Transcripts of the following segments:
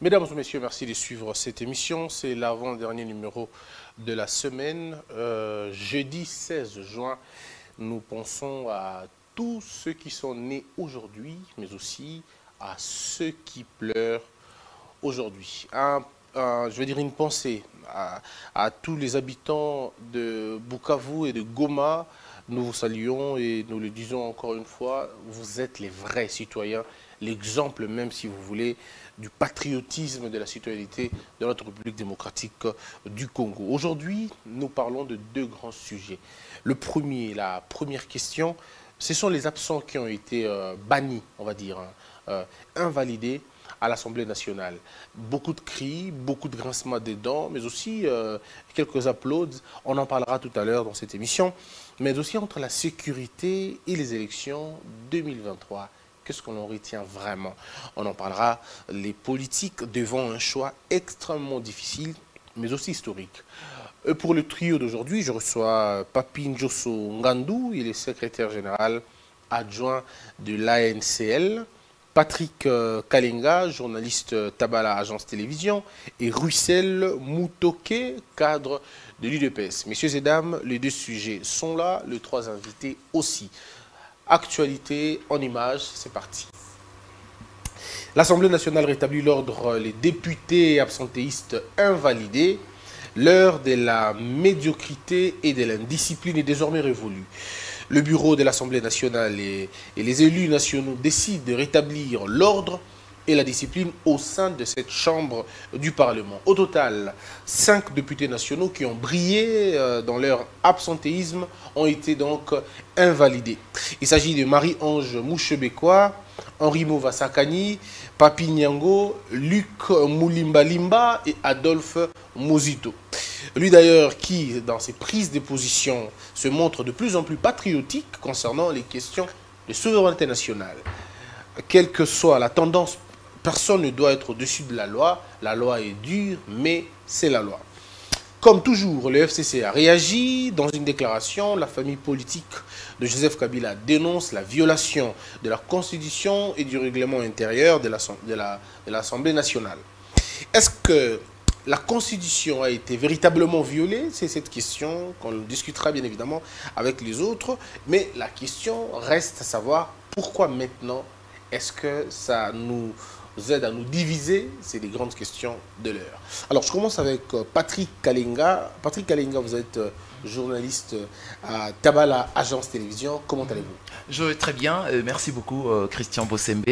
Mesdames et messieurs, merci de suivre cette émission. C'est l'avant-dernier numéro de la semaine. Jeudi 16 juin, nous pensons à tous ceux qui sont nés aujourd'hui, mais aussi à ceux qui pleurent aujourd'hui. Je veux dire une pensée à tous les habitants de Bukavu et de Goma. Nous vous saluons et nous le disons encore une fois, vous êtes les vrais citoyens, l'exemple même, si vous voulez, du patriotisme de la citoyenneté de notre République démocratique du Congo. Aujourd'hui, nous parlons de deux grands sujets. Le premier, la première question, ce sont les absents qui ont été bannis, on va dire, invalidés à l'Assemblée nationale. Beaucoup de cris, beaucoup de grincements des dents, mais aussi quelques applaudissements. On en parlera tout à l'heure dans cette émission. Mais aussi entre la sécurité et les élections 2023. Qu'est-ce qu'on en retient vraiment? On en parlera, les politiques devant un choix extrêmement difficile, mais aussi historique. Pour le trio d'aujourd'hui, je reçois Papi Njosso Ngandou, il est secrétaire général adjoint de l'ANCL. Patrick Kalenga, journaliste Tabala Agence Télévision, et Russell Moutoké, cadre de l'UDPS. Messieurs et dames, les deux sujets sont là, les trois invités aussi. Actualité en images, c'est parti. L'Assemblée nationale rétablit l'ordre, les députés absentéistes invalidés. L'heure de la médiocrité et de l'indiscipline est désormais révolue. Le bureau de l'Assemblée nationale et les élus nationaux décident de rétablir l'ordre et la discipline au sein de cette chambre du Parlement. Au total, 5 députés nationaux qui ont brillé dans leur absentéisme ont été donc invalidés. Il s'agit de Marie-Ange Mouchebekwa, Henri Movasakani, Papi Nyango, Luc Moulimbalimba et Adolphe Mozito. Lui d'ailleurs qui, dans ses prises de position, se montre de plus en plus patriotique concernant les questions de souveraineté nationale. Quelle que soit la tendance, personne ne doit être au-dessus de la loi. La loi est dure, mais c'est la loi. Comme toujours, le FCC a réagi. Dans une déclaration, la famille politique de Joseph Kabila dénonce la violation de la Constitution et du règlement intérieur de l'Assemblée nationale. Est-ce que la Constitution a été véritablement violée? C'est cette question qu'on discutera bien évidemment avec les autres. Mais la question reste à savoir pourquoi maintenant est-ce que ça nous aide à nous diviser? C'est les grandes questions de l'heure. Alors, je commence avec Patrick Kalenga. Patrick Kalenga, vous êtes journaliste à Tabala Agence Télévision. Comment allez-vous? Je vais très bien. Merci beaucoup, Christian Bossembe.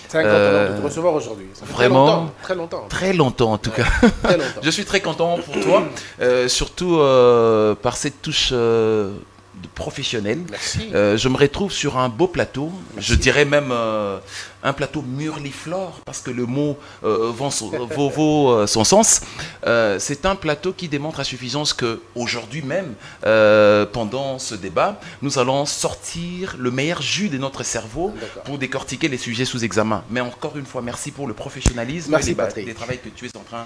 C'est un grand honneur de te recevoir aujourd'hui. Ça fait vraiment, très longtemps. Très longtemps, en tout cas. Très longtemps. Je suis très content pour toi, surtout par cette touche professionnel. Merci. Je me retrouve sur un beau plateau. Merci. Je dirais même un plateau murliflore parce que le mot vaut son sens. C'est un plateau qui démontre à suffisance que aujourd'hui même, pendant ce débat, nous allons sortir le meilleur jus de notre cerveau pour décortiquer les sujets sous examen. Mais encore une fois, merci pour le professionnalisme et les travaux que tu es en train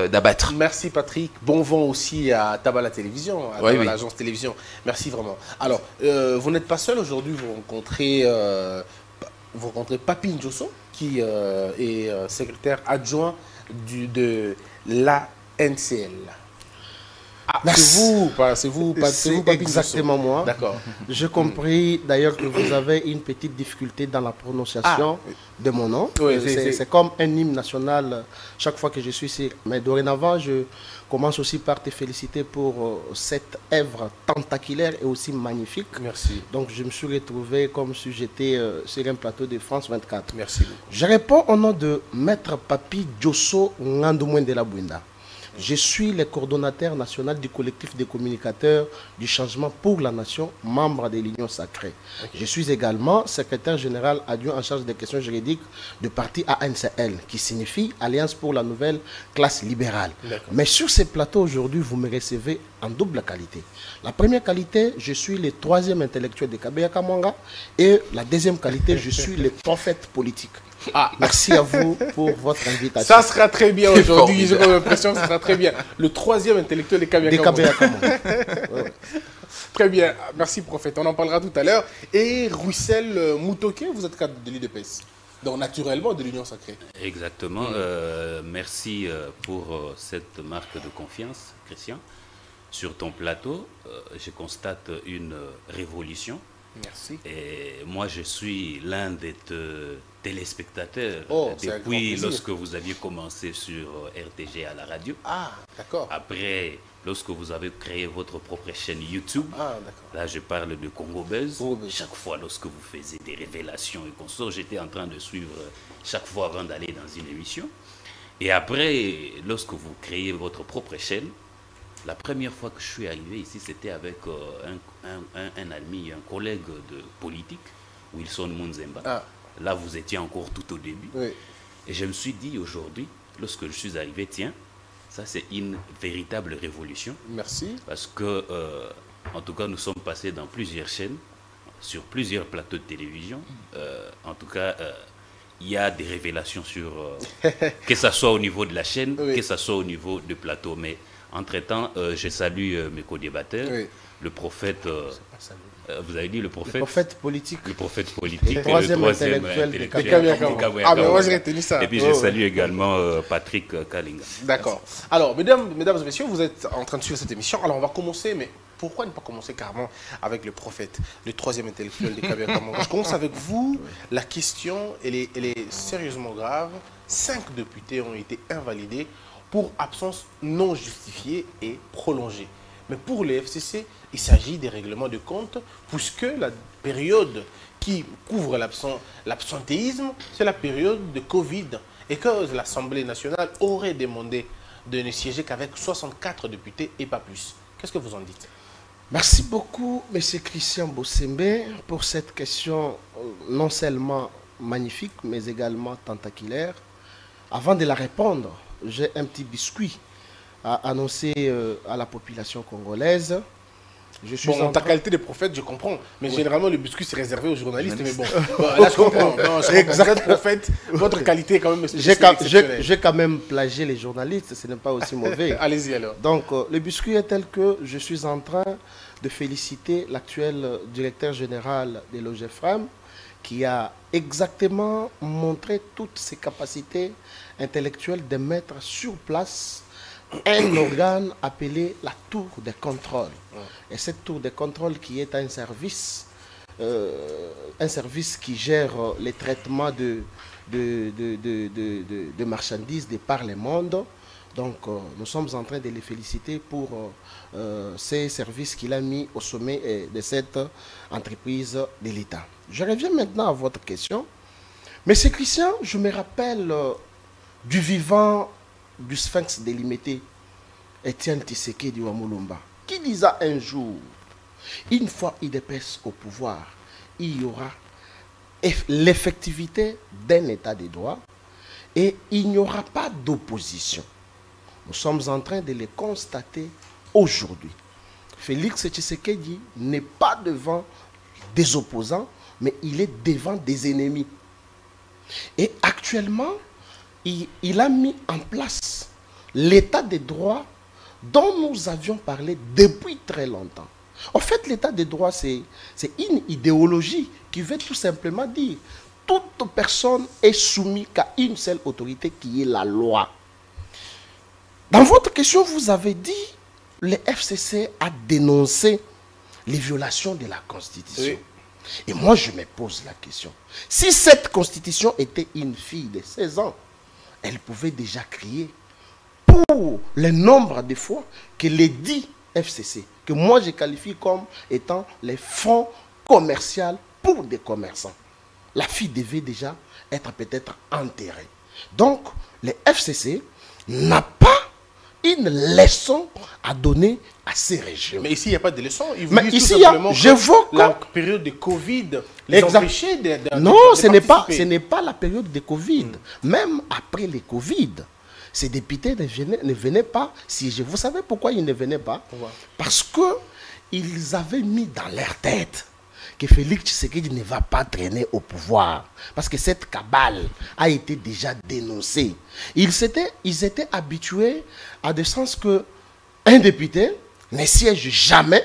d'abattre. Merci Patrick. Bon vent aussi à Tabala Télévision, à Tabala Agence Télévision. Merci vraiment. Alors, vous n'êtes pas seul aujourd'hui, vous rencontrez Papi Njosso, qui est secrétaire adjoint de l'ANCL. Ah, c'est vous, Papi exactement moi. D'accord. J'ai compris d'ailleurs que vous avez une petite difficulté dans la prononciation de mon nom. Oui, c'est comme un hymne national chaque fois que je suis ici. Mais dorénavant, je commence aussi par te féliciter pour cette œuvre tentaculaire et aussi magnifique. Merci. Donc je me suis retrouvé comme si j'étais sur un plateau de France 24. Merci beaucoup. Je réponds au nom de Maître Papi Njosso Ngandou de la Bouinda. Je suis le coordonnateur national du collectif des communicateurs du changement pour la nation, membre de l'Union sacrée. Je suis également secrétaire général adjoint en charge des questions juridiques du parti ANCL, qui signifie Alliance pour la nouvelle classe libérale. Mais sur ces plateaux aujourd'hui, vous me recevez en double qualité. La première qualité, je suis le troisième intellectuel de Kabeya Kamwanga, et la deuxième qualité, je suis le prophète politique. Merci à vous pour votre invitation. Ça sera très bien aujourd'hui, j'ai l'impression que ça sera très bien. Le troisième intellectuel de Kabeya Kamwanga. Très bien, merci prophète, on en parlera tout à l'heure. Et Russell Moutoké, vous êtes cadre de l'UDPS. Donc naturellement de l'Union sacrée. Exactement. Merci pour cette marque de confiance, Christian. Sur ton plateau, je constate une révolution. Merci. Et moi, je suis l'un des téléspectateurs depuis lorsque vous aviez commencé sur RTG à la radio. Ah, d'accord. Après, lorsque vous avez créé votre propre chaîne YouTube. Ah, d'accord. Là, je parle de Congo Buzz. Chaque fois, lorsque vous faisiez des révélations et consorts, j'étais en train de suivre chaque fois avant d'aller dans une émission. Et après, lorsque vous créez votre propre chaîne, la première fois que je suis arrivé ici, c'était avec un ami, un collègue de politique, Wilson Munzemba. Ah. Là, vous étiez encore tout au début. Oui. Et je me suis dit aujourd'hui, lorsque je suis arrivé, tiens, ça c'est une véritable révolution. Merci. Parce que, en tout cas, nous sommes passés dans plusieurs chaînes, sur plusieurs plateaux de télévision. En tout cas, il y a des révélations sur, que ce soit au niveau de la chaîne, que ce soit au niveau du plateau. Mais entre-temps, je salue mes co-débatteurs, le prophète, vous avez dit le prophète? Le prophète politique. Le prophète politique. Le troisième intellectuel de Kabiakawa. Ah, mais moi j'ai retenu ça. Et puis je salue également Patrick Kalinga. D'accord. Alors, mesdames et messieurs, vous êtes en train de suivre cette émission. Alors, on va commencer, mais pourquoi ne pas commencer carrément avec le prophète, le troisième intellectuel de Kabiakawa? Je commence avec vous. La question, elle est sérieusement grave. 5 députés ont été invalidés pour absence non justifiée et prolongée. Mais pour les FCC, il s'agit des règlements de compte, puisque la période qui couvre l'absentéisme, c'est la période de Covid, et que l'Assemblée nationale aurait demandé de ne siéger qu'avec 64 députés et pas plus. Qu'est-ce que vous en dites? Merci beaucoup, M. Christian Bossembe, pour cette question non seulement magnifique, mais également tentaculaire. Avant de la répondre, j'ai un petit biscuit à annoncer à la population congolaise. Je suis bon, ta qualité de prophète, je comprends. Mais généralement, le biscuit, c'est réservé aux journalistes. Mais bon, là, je comprends. Non, je comprends. Vous êtes prophète, votre qualité est quand même exceptionnelle. J'ai quand même plagié les journalistes, ce n'est pas aussi mauvais. Allez-y alors. Donc, le biscuit est tel que je suis en train de féliciter l'actuel directeur général de l'OGFRAM, qui a exactement montré toutes ses capacités intellectuelles de mettre sur place un organe appelé la tour de contrôle. Et cette tour de contrôle qui est un service qui gère les traitements de marchandises de par le monde. Donc, nous sommes en train de les féliciter pour ces services qu'il a mis au sommet de cette entreprise de l'État. Je reviens maintenant à votre question. Monsieur Christian, je me rappelle du vivant du sphinx délimité, Étienne Tshisekedi Wamulumba, qui disait un jour, une fois UDPS au pouvoir, il y aura l'effectivité d'un état de droit et il n'y aura pas d'opposition. Nous sommes en train de le constater aujourd'hui. Félix Tshisekedi n'est pas devant des opposants, mais il est devant des ennemis. Et actuellement, il a mis en place l'état de droit dont nous avions parlé depuis très longtemps. En fait, l'état de droit, c'est une idéologie qui veut tout simplement dire toute personne est soumise qu'à une seule autorité qui est la loi. Dans votre question, vous avez dit le FCC a dénoncé les violations de la Constitution. Oui. Et moi, je me pose la question. Si cette Constitution était une fille de 16 ans, elle pouvait déjà crier pour le nombre de fois que les 10 FCC, que moi je qualifie comme étant les fonds commerciaux pour des commerçants. La fille devait déjà être peut-être enterrée. Donc, le FCC n'a pas une leçon à donner à ces régimes. Mais ici, il n'y a pas de leçon. Mais ici, j'évoque la période de Covid, les empêcher non, ce n'est pas la période de Covid. Même après le Covid, ces députés ne venaient pas siéger. Vous savez pourquoi ils ne venaient pas? Parce qu'ils avaient mis dans leur tête que Félix Tshisekedi ne va pas traîner au pouvoir. Parce que cette cabale a été déjà dénoncée. Ils étaient habitués à des sens que un député ne siège jamais,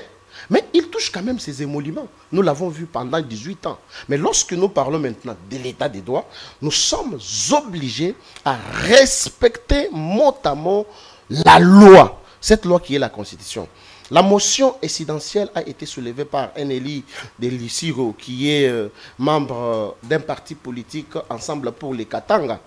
Mais il touche quand même ses émoluments. Nous l'avons vu pendant 18 ans. Mais lorsque nous parlons maintenant de l'état des droits, nous sommes obligés à respecter mot à mot la loi. Cette loi qui est la Constitution. La motion incidentielle a été soulevée par Eneli Delisiro, qui est membre d'un parti politique Ensemble pour les Katanga.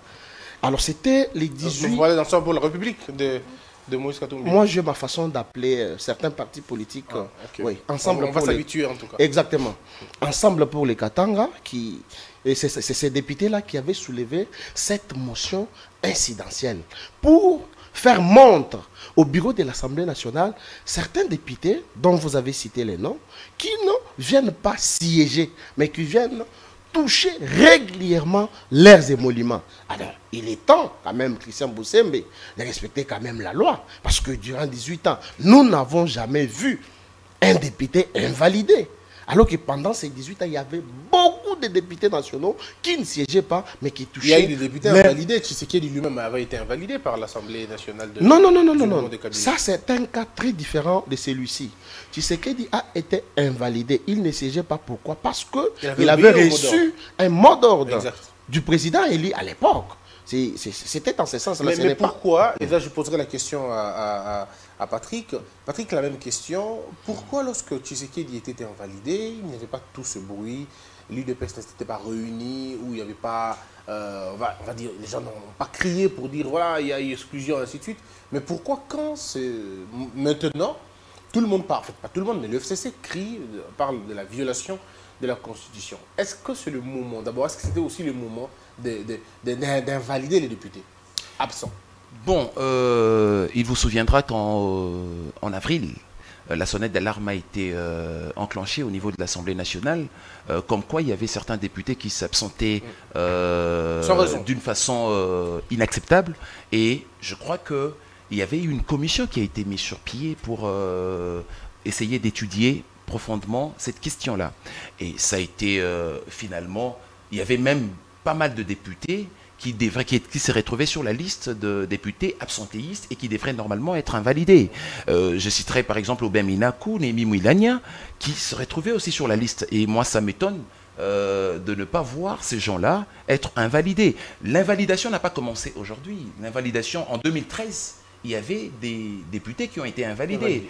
Alors c'était les 18... Vous parlez d'Ensemble pour la République de Moïse Katumbi. Moi, j'ai ma façon d'appeler certains partis politiques. Okay. Oui, Ensemble on va s'habituer en tout cas. Exactement. Ensemble pour les Katanga, et c'est ces députés-là qui avaient soulevé cette motion incidentielle pour faire montre au bureau de l'Assemblée nationale certains députés dont vous avez cité les noms qui ne viennent pas siéger, mais qui viennent toucher régulièrement leurs émoluments. Alors, il est temps quand même, Christian Boussembe, de respecter quand même la loi. Parce que durant 18 ans, nous n'avons jamais vu un député invalidé. Alors que pendant ces 18 ans, il y avait beaucoup de députés nationaux qui ne siégeaient pas, mais qui touchaient... Il y a eu des députés invalidés. Tshisekedi lui-même avait été invalidé par l'Assemblée nationale de... Non. Ça, c'est un cas très différent de celui-ci. Tshisekedi a été invalidé. Il ne siégeait pas. Pourquoi? Parce qu'il avait reçu un mot d'ordre du président élu à l'époque. C'était en ce sens-là. Mais pourquoi, et là je poserai la question à Patrick. Patrick, la même question. Pourquoi lorsque Tshisekedi était invalidé, il n'y avait pas tout ce bruit, l'UDPS n'était pas réunie, où il n'y avait pas, on va dire, les gens n'ont pas crié pour dire voilà, il y a eu exclusion, ainsi de suite. Mais pourquoi quand c'est maintenant, tout le monde parle, en fait pas tout le monde, mais le FCC crie, parle de la violation de la Constitution. Est-ce que c'est le moment, d'abord, est-ce que c'était aussi le moment d'invalider les députés absents? Bon, il vous souviendra qu'en avril, la sonnette d'alarme a été enclenchée au niveau de l'Assemblée nationale, comme quoi il y avait certains députés qui s'absentaient d'une façon inacceptable. Et je crois qu'il y avait une commission qui a été mise sur pied pour essayer d'étudier profondément cette question-là. Et ça a été finalement, il y avait même pas mal de députés qui se retrouvés sur la liste de députés absentéistes et qui devraient normalement être invalidés. Je citerai par exemple Obem Inaku, Némi Mouilania, qui se retrouvaient aussi sur la liste. Et moi, ça m'étonne de ne pas voir ces gens-là être invalidés. L'invalidation n'a pas commencé aujourd'hui. L'invalidation, en 2013, il y avait des députés qui ont été invalidés.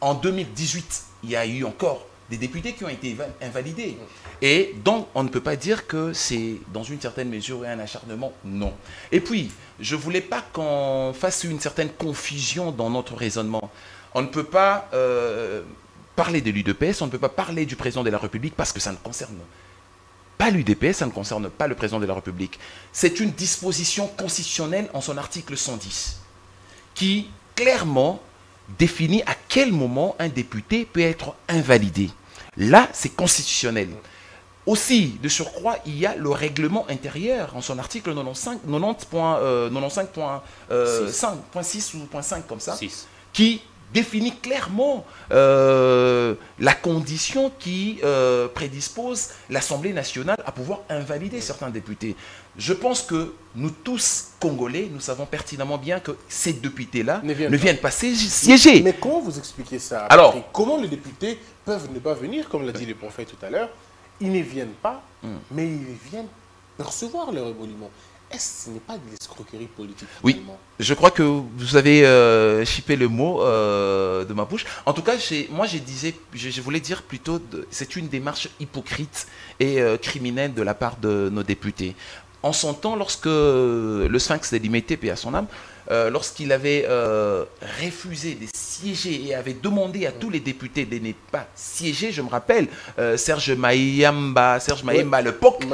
En 2018, il y a eu encore des députés qui ont été invalidés. Et donc, on ne peut pas dire que c'est, dans une certaine mesure, un acharnement. Non. Et puis, je ne voulais pas qu'on fasse une certaine confusion dans notre raisonnement. On ne peut pas parler de l'UDPS, on ne peut pas parler du président de la République parce que ça ne concerne pas l'UDPS, ça ne concerne pas le président de la République. C'est une disposition constitutionnelle en son article 110 qui, clairement, définit à quel moment un député peut être invalidé. Là, c'est constitutionnel. Aussi, de surcroît, il y a le règlement intérieur en son article 90.6 ou .5 comme ça, 6. Qui définit clairement la condition qui prédispose l'Assemblée nationale à pouvoir invalider certains députés. Je pense que nous tous, Congolais, nous savons pertinemment bien que ces députés-là ne viennent pas siéger. Mais comment vous expliquez ça? Alors, comment les députés peuvent ne pas venir, comme l'a dit le prophète tout à l'heure? Ils ne viennent pas, mais ils viennent percevoir leur émolument. Est-ce que ce n'est pas de l'escroquerie politique? Oui, je crois que vous avez chippé le mot de ma bouche. En tout cas, je voulais dire plutôt, c'est une démarche hypocrite et criminelle de la part de nos députés. En son temps, lorsque le Sphinx Délimité, paix à son âme, lorsqu'il avait refusé de siéger et avait demandé à tous les députés de ne pas siéger, je me rappelle, Serge Maïamba à l'époque,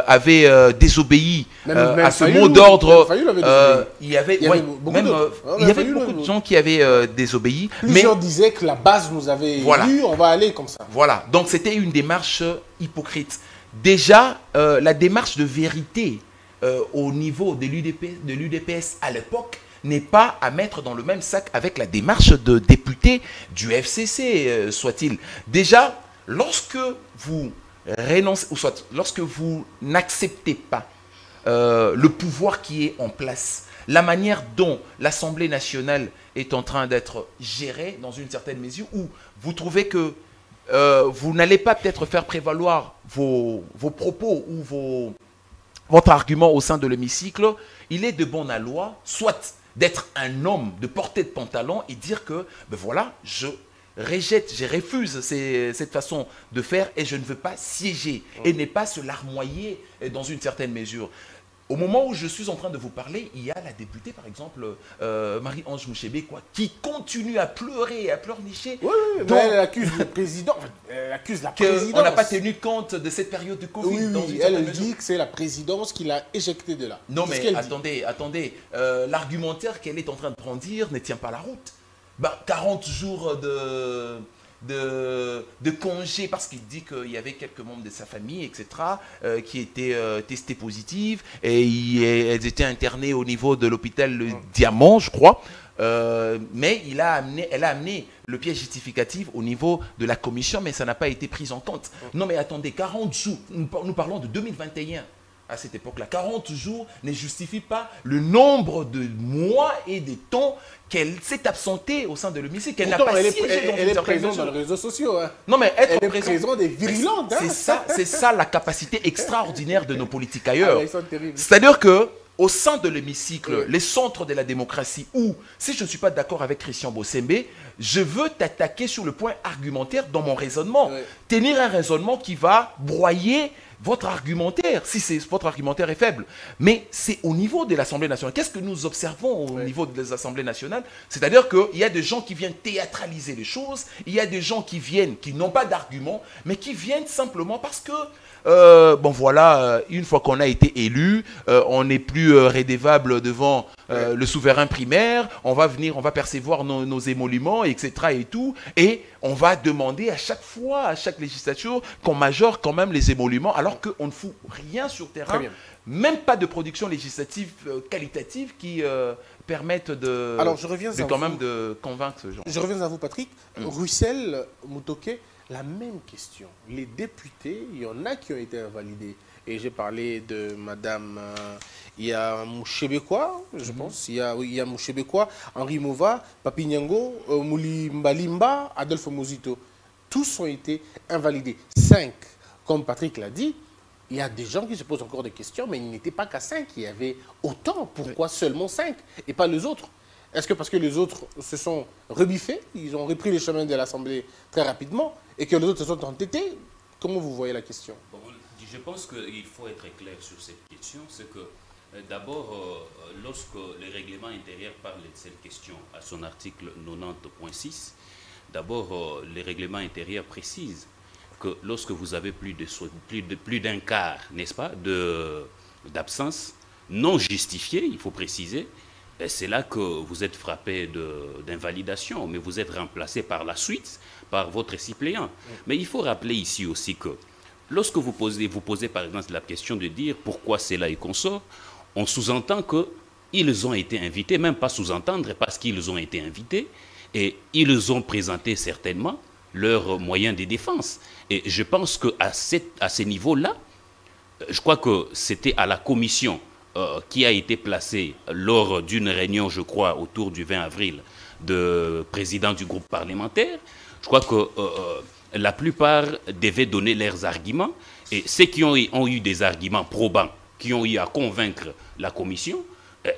avait désobéi à ce mot d'ordre. Il y avait beaucoup de gens qui avaient désobéi. Plusieurs disaient que la base nous avait élu, on va aller comme ça. Voilà, donc c'était une démarche hypocrite. Déjà, la démarche de vérité au niveau de l'UDPS à l'époque n'est pas à mettre dans le même sac avec la démarche de député du FCC, soit-il. Déjà, lorsque vous renoncez, ou soit lorsque vous n'acceptez pas le pouvoir qui est en place, la manière dont l'Assemblée nationale est en train d'être gérée dans une certaine mesure, où vous trouvez que vous n'allez pas peut-être faire prévaloir vos propos ou votre argument au sein de l'hémicycle, il est de bon aloi, soit d'être un homme, de porter de pantalon et dire que, ben voilà, je rejette, je refuse cette façon de faire et je ne veux pas siéger et ne pas se larmoyer dans une certaine mesure. Au moment où je suis en train de vous parler, il y a la députée, par exemple, Marie-Ange Mouchébé, qui continue à pleurer et à pleurnicher. Oui, mais elle accuse le président, elle accuse la présidence. On n'a pas tenu compte de cette période de Covid. Oui, elle dit que c'est la présidence qui l'a éjectée de là. Non, mais attendez, l'argumentaire qu'elle est en train de brandir ne tient pas la route. 40 jours de congé parce qu'il dit qu'il y avait quelques membres de sa famille, etc., qui étaient testés positifs et elles étaient internées au niveau de l'hôpital Le Diamant, je crois. Mais elle a amené le piège justificatif au niveau de la commission, mais ça n'a pas été pris en compte. Non, mais attendez, 40 jours, nous parlons de 2021. À cette époque-là, 40 jours ne justifient pas le nombre de mois et de temps qu'elle s'est absentée au sein de l'hémicycle, qu'elle n'a pas siégé dans elle est présente dans les réseaux sociaux. Hein. Non, mais elle est présente et virulente. C'est ça la capacité extraordinaire de nos politiques ailleurs. C'est-à-dire que au sein de l'hémicycle, les centres de la démocratie, où, si je ne suis pas d'accord avec Christian Bossembe, je veux t'attaquer sur le point argumentaire dans mon raisonnement. Tenir un raisonnement qui va broyer votre argumentaire, si votre argumentaire est faible. Mais c'est au niveau de l'Assemblée nationale. Qu'est-ce que nous observons au niveau des Assemblées nationales? C'est-à-dire qu'il y a des gens qui viennent théâtraliser les choses, il y a des gens qui n'ont pas d'arguments, mais qui viennent simplement parce que bon voilà, une fois qu'on a été élu, on n'est plus rédévable devant le souverain primaire, on va percevoir nos émoluments, etc. et tout, et on va demander à chaque fois, à chaque législature, qu'on majore quand même les émoluments, alors qu'on ne fout rien sur terrain, même pas de production législative qualitative qui permettent de convaincre ce genre. Je reviens à vous, Patrick. Russell Mutoke, la même question. Les députés, il y en a qui ont été invalidés. Et j'ai parlé de Madame Mouchébekwa, je pense. Il y a Mouchébekwa, Henri Mova, Papi Nyango, Mouli Mbalimba, Adolphe Mozito. Tous ont été invalidés. 5, comme Patrick l'a dit, il y a des gens qui se posent encore des questions, mais il n'était pas qu'à 5. Il y avait autant. Pourquoi seulement 5 et pas les autres? Est-ce que parce que les autres se sont rebiffés, ils ont repris les chemins de l'Assemblée très rapidement, et que les autres se sont entêtés? Comment vous voyez la question? Bon, je pense qu'il faut être clair sur cette question. C'est que d'abord, lorsque le règlement intérieur parle de cette question à son article 90.6, d'abord, le règlement intérieur précise que lorsque vous avez plus d'un quart, n'est-ce pas, d'absence non justifiée, il faut préciser, c'est là que vous êtes frappé d'invalidation, mais vous êtes remplacé par la suite par votre suppléant. Mais il faut rappeler ici aussi que lorsque vous posez par exemple la question de dire pourquoi c'est là et consort, on sous-entend qu'ils ont été invités, même pas sous-entendre parce qu'ils ont été invités, et ils ont présenté certainement leurs moyens de défense. Et je pense qu'à ce niveau-là, je crois que c'était à la commission qui a été placée lors d'une réunion, je crois, autour du 20 avril, de président du groupe parlementaire. Je crois que la plupart devaient donner leurs arguments, et ceux qui ont eu des arguments probants, qui ont eu à convaincre la commission,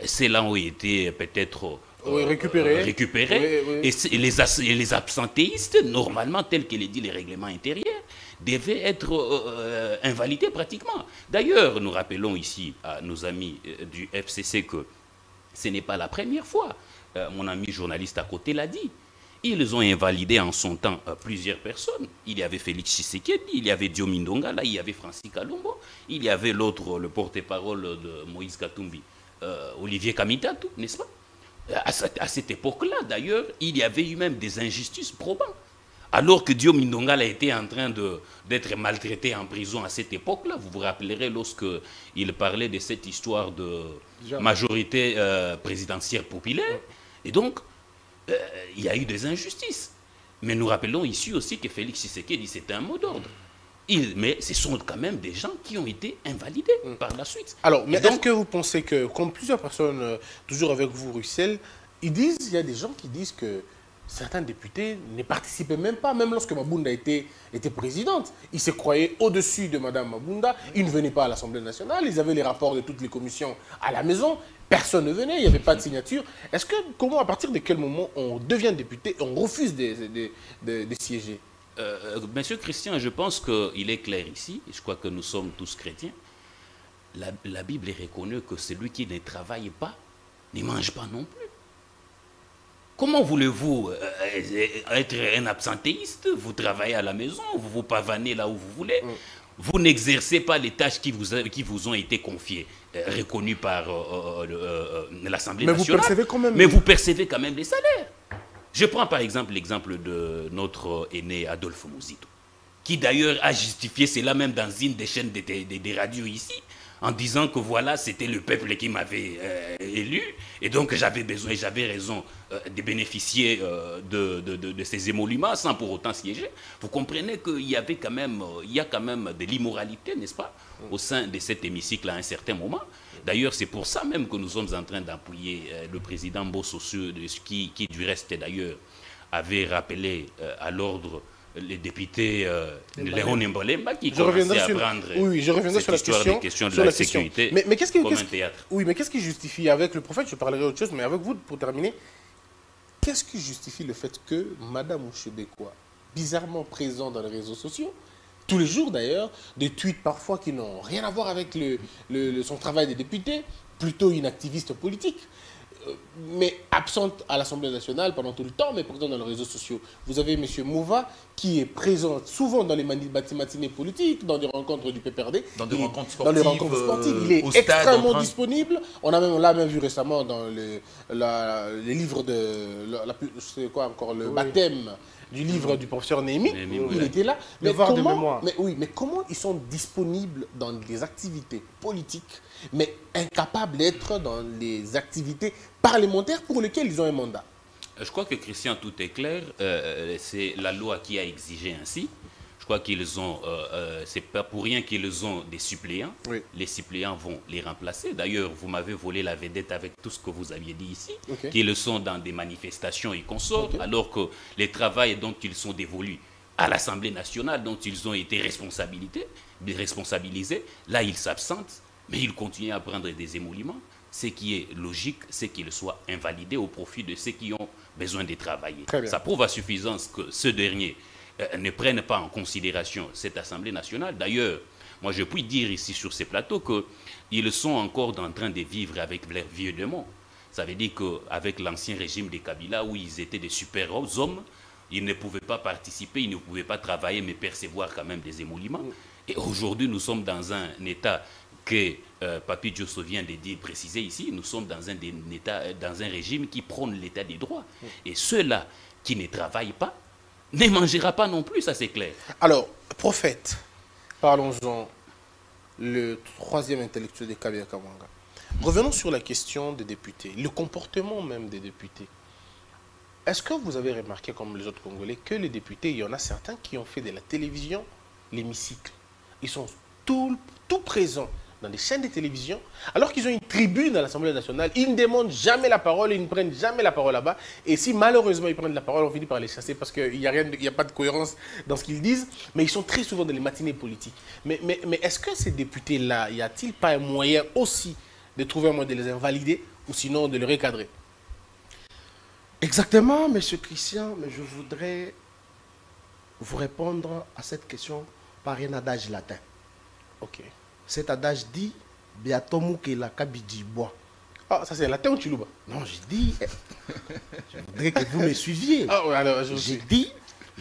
ceux-là ont été peut-être récupérés. Oui. Et les absentéistes, normalement, tels que les dit les règlements intérieurs, devaient être invalidés pratiquement. D'ailleurs, nous rappelons ici à nos amis du FCC que ce n'est pas la première fois. Mon ami journaliste à côté l'a dit. Ils ont invalidé en son temps plusieurs personnes. Il y avait Félix Tshisekedi, il y avait Diomi Ndonga, là il y avait Francis Kalombo, il y avait l'autre, le porte-parole de Moïse Katumbi, Olivier Kamitatou, n'est-ce pas? À cette époque-là, d'ailleurs, il y avait eu même des injustices probantes. Alors que Diomi Ndonga a été en train d'être maltraité en prison à cette époque-là, vous vous rappellerez lorsqu'il parlait de cette histoire de majorité présidentielle populaire. Et donc, il y a eu des injustices. Mais nous rappelons ici aussi que Félix Tshisekedi, c'était un mot d'ordre. Mais ce sont quand même des gens qui ont été invalidés par la suite. Alors, mais est-ce que vous pensez que, comme plusieurs personnes, toujours avec vous, Russell, il y a des gens qui disent que certains députés ne participaient même pas, même lorsque Mabunda était présidente. Ils se croyaient au-dessus de Mme Mabunda, ils ne venaient pas à l'Assemblée nationale, ils avaient les rapports de toutes les commissions à la maison, personne ne venait, il n'y avait pas de signature. Est-ce que, à partir de quel moment on devient député et on refuse de siéger? Monsieur Christian, je pense qu'il est clair ici, et je crois que nous sommes tous chrétiens, la Bible est reconnue que celui qui ne travaille pas ne mange pas non plus. Comment voulez-vous être un absentéiste? Vous travaillez à la maison, vous vous pavanez là où vous voulez. Vous n'exercez pas les tâches qui vous ont été confiées, reconnues par l'Assemblée nationale. Mais vous percevez quand même les salaires. Je prends par exemple l'exemple de notre aîné Adolphe Mouzito, qui d'ailleurs a justifié cela même dans une des chaînes des radios ici, en disant que voilà, c'était le peuple qui m'avait élu, et donc j'avais raison de bénéficier de ces émoluments sans pour autant siéger. Vous comprenez qu'il y a quand même de l'immoralité, n'est-ce pas, au sein de cet hémicycle à un certain moment. D'ailleurs, c'est pour ça même que nous sommes en train d'appuyer le président Bossossou, qui du reste d'ailleurs avait rappelé à l'ordre les députés Léon Mbolemba qui commençaient à prendre cette question de la sécurité comme un théâtre. Oui, mais qu'est-ce qui justifie, avec le prophète, je parlerai autre chose, mais avec vous, pour terminer, qu'est-ce qui justifie le fait que Mme Mouchebekwa, bizarrement présent dans les réseaux sociaux, tous les jours d'ailleurs, des tweets parfois qui n'ont rien à voir avec son travail de député, plutôt une activiste politique, mais absente à l'Assemblée nationale pendant tout le temps, mais présent dans les réseaux sociaux. Vous avez M. Mouva qui est présent souvent dans les matinées politiques, dans des rencontres du PPRD, dans des rencontres sportives. Il est extrêmement disponible. On l'a même vu récemment dans les livres de... c'est quoi encore? Le baptême du livre du professeur Néhémie. Il était là. Mais comment ils sont disponibles dans les activités politiques, mais incapables d'être dans les activités parlementaires pour lesquelles ils ont un mandat? Je crois que, Christian, tout est clair. C'est la loi qui a exigé ainsi. Je crois qu'ils ont, c'est pas pour rien qu'ils ont des suppléants. Oui. Les suppléants vont les remplacer. D'ailleurs, vous m'avez volé la vedette avec tout ce que vous aviez dit ici, qu'ils sont dans des manifestations et consorts, alors que les travails dont ils sont dévolus à l'Assemblée nationale, dont ils ont été responsabilisés, là, ils s'absentent, mais ils continuent à prendre des émoluments. Ce qui est logique, c'est qu'ils soient invalidés au profit de ceux qui ont besoin de travailler. Ça prouve à suffisance que ceux derniers ne prennent pas en considération cette Assemblée nationale. D'ailleurs, moi je puis dire ici sur ces plateaux qu'ils sont encore en train de vivre avec leurs vieux démons. Ça veut dire qu'avec l'ancien régime de Kabila, où ils étaient des super hommes, ils ne pouvaient pas participer, ils ne pouvaient pas travailler, mais percevoir quand même des émoluments. Et aujourd'hui, nous sommes dans un état que Papi Diosso vient de préciser ici, nous sommes dans un régime qui prône l'état des droits. Et ceux-là qui ne travaillent pas ne mangera pas non plus, ça c'est clair. Alors, prophète, parlons-en, le troisième intellectuel de Kabila Kamanga. Revenons sur la question des députés, le comportement même des députés. Est-ce que vous avez remarqué, comme les autres Congolais, que les députés, il y en a certains qui ont fait de la télévision l'hémicycle? Ils sont tout présents dans des chaînes de télévision, alors qu'ils ont une tribune à l'Assemblée nationale. Ils ne demandent jamais la parole, ils ne prennent jamais la parole là-bas. Et si malheureusement ils prennent la parole, on finit par les chasser parce qu'il n'y a pas de cohérence dans ce qu'ils disent. Mais ils sont très souvent dans les matinées politiques. Mais est-ce que ces députés-là, y a-t-il pas un moyen aussi de trouver un moyen de les invalider ou sinon de les recadrer? Exactement, M. Christian, mais je voudrais vous répondre à cette question par un adage latin. Ok. Cet adage dit Biatomu ke la kabidi bois. Ah, ça c'est latin ou Chiluba? Non, je dis. Je voudrais que vous me suiviez. Ah, ouais, alors, j'ai dit,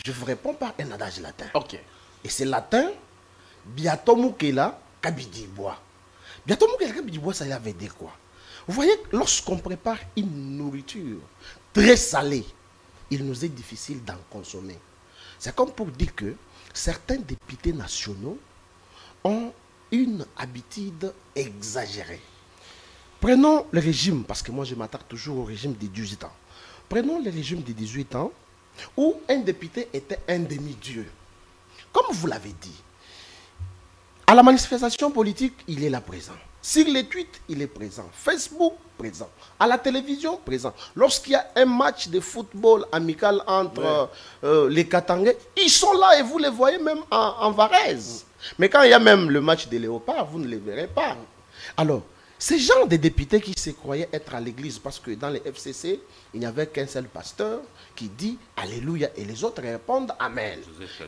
je vous réponds par un adage latin. Ok. Et c'est latin Biatomu ke la kabidi bois. Biatomu ke la kabidi bois, ça veut dire quoi? Vous voyez, lorsqu'on prépare une nourriture très salée, il nous est difficile d'en consommer. C'est comme pour dire que certains députés nationaux ont une habitude exagérée. Prenons le régime, parce que moi je m'attaque toujours au régime des 18 ans. Prenons le régime des 18 ans, où un député était un demi-dieu. Comme vous l'avez dit, À la manifestation politique, il est là présent. Sur les tweets, il est présent. Facebook, présent. À la télévision, présent. Lorsqu'il y a un match de football amical entre les Katangais, ils sont là et vous les voyez même en Varèse. Mais quand il y a même le match des léopards, vous ne les verrez pas. Alors, ces gens de députés qui se croyaient être à l'église, parce que dans les FCC, il n'y avait qu'un seul pasteur qui dit Alléluia et les autres répondent Amen.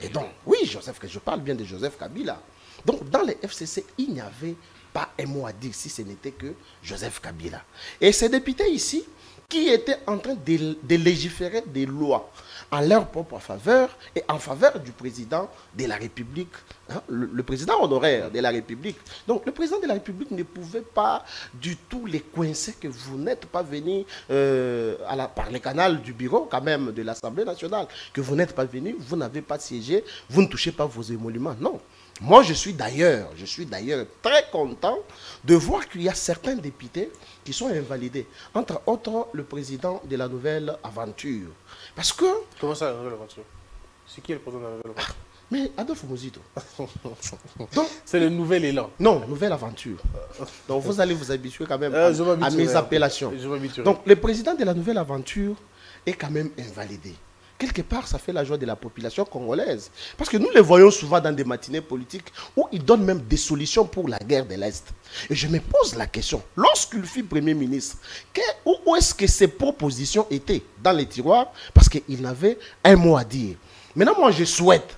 Et donc, oui, je parle bien de Joseph Kabila. Donc, dans les FCC, il n'y avait pas un mot à dire si ce n'était que Joseph Kabila. Et ces députés ici, qui étaient en train de légiférer des lois en leur propre faveur et en faveur du président de la République, hein, le président honoraire de la République. Donc le président de la République ne pouvait pas du tout les coincer que vous n'êtes pas venu par le canal du bureau quand même de l'Assemblée nationale, que vous n'êtes pas venu, vous n'avez pas siégé, vous ne touchez pas vos émoluments. Non. Moi, je suis d'ailleurs très content de voir qu'il y a certains députés qui sont invalidés. Entre autres, le président de la Nouvelle Aventure. Parce que... Comment ça, la Nouvelle Aventure? C'est qui le président de la Nouvelle Aventure? Mais Adolphe Muzito. C'est le nouvel élan. Non, Nouvelle Aventure. Donc vous allez vous habituer quand même à mes appellations. Donc le président de la Nouvelle Aventure est quand même invalidé. Quelque part, ça fait la joie de la population congolaise. Parce que nous les voyons souvent dans des matinées politiques où ils donnent même des solutions pour la guerre de l'Est. Et je me pose la question, lorsqu'il fut Premier ministre, où est-ce que ces propositions étaient? Dans les tiroirs? Parce qu'il n'avait un mot à dire. Maintenant, moi, je souhaite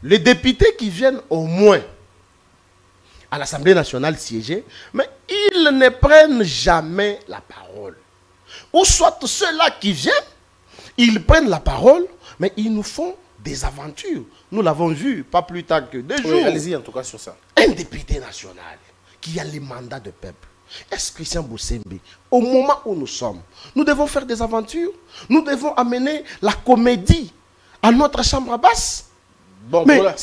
les députés qui viennent au moins à l'Assemblée nationale siéger, mais ils ne prennent jamais la parole. Ou soit ceux-là qui viennent, ils prennent la parole, mais ils nous font des aventures. Nous l'avons vu, pas plus tard que 2 jours. Allez-y en tout cas sur ça. Un député national qui a les mandats de peuple. Est-ce Christian Boussembe, au moment où nous sommes, nous devons faire des aventures? Nous devons amener la comédie à notre chambre basse? Bon, mais voilà.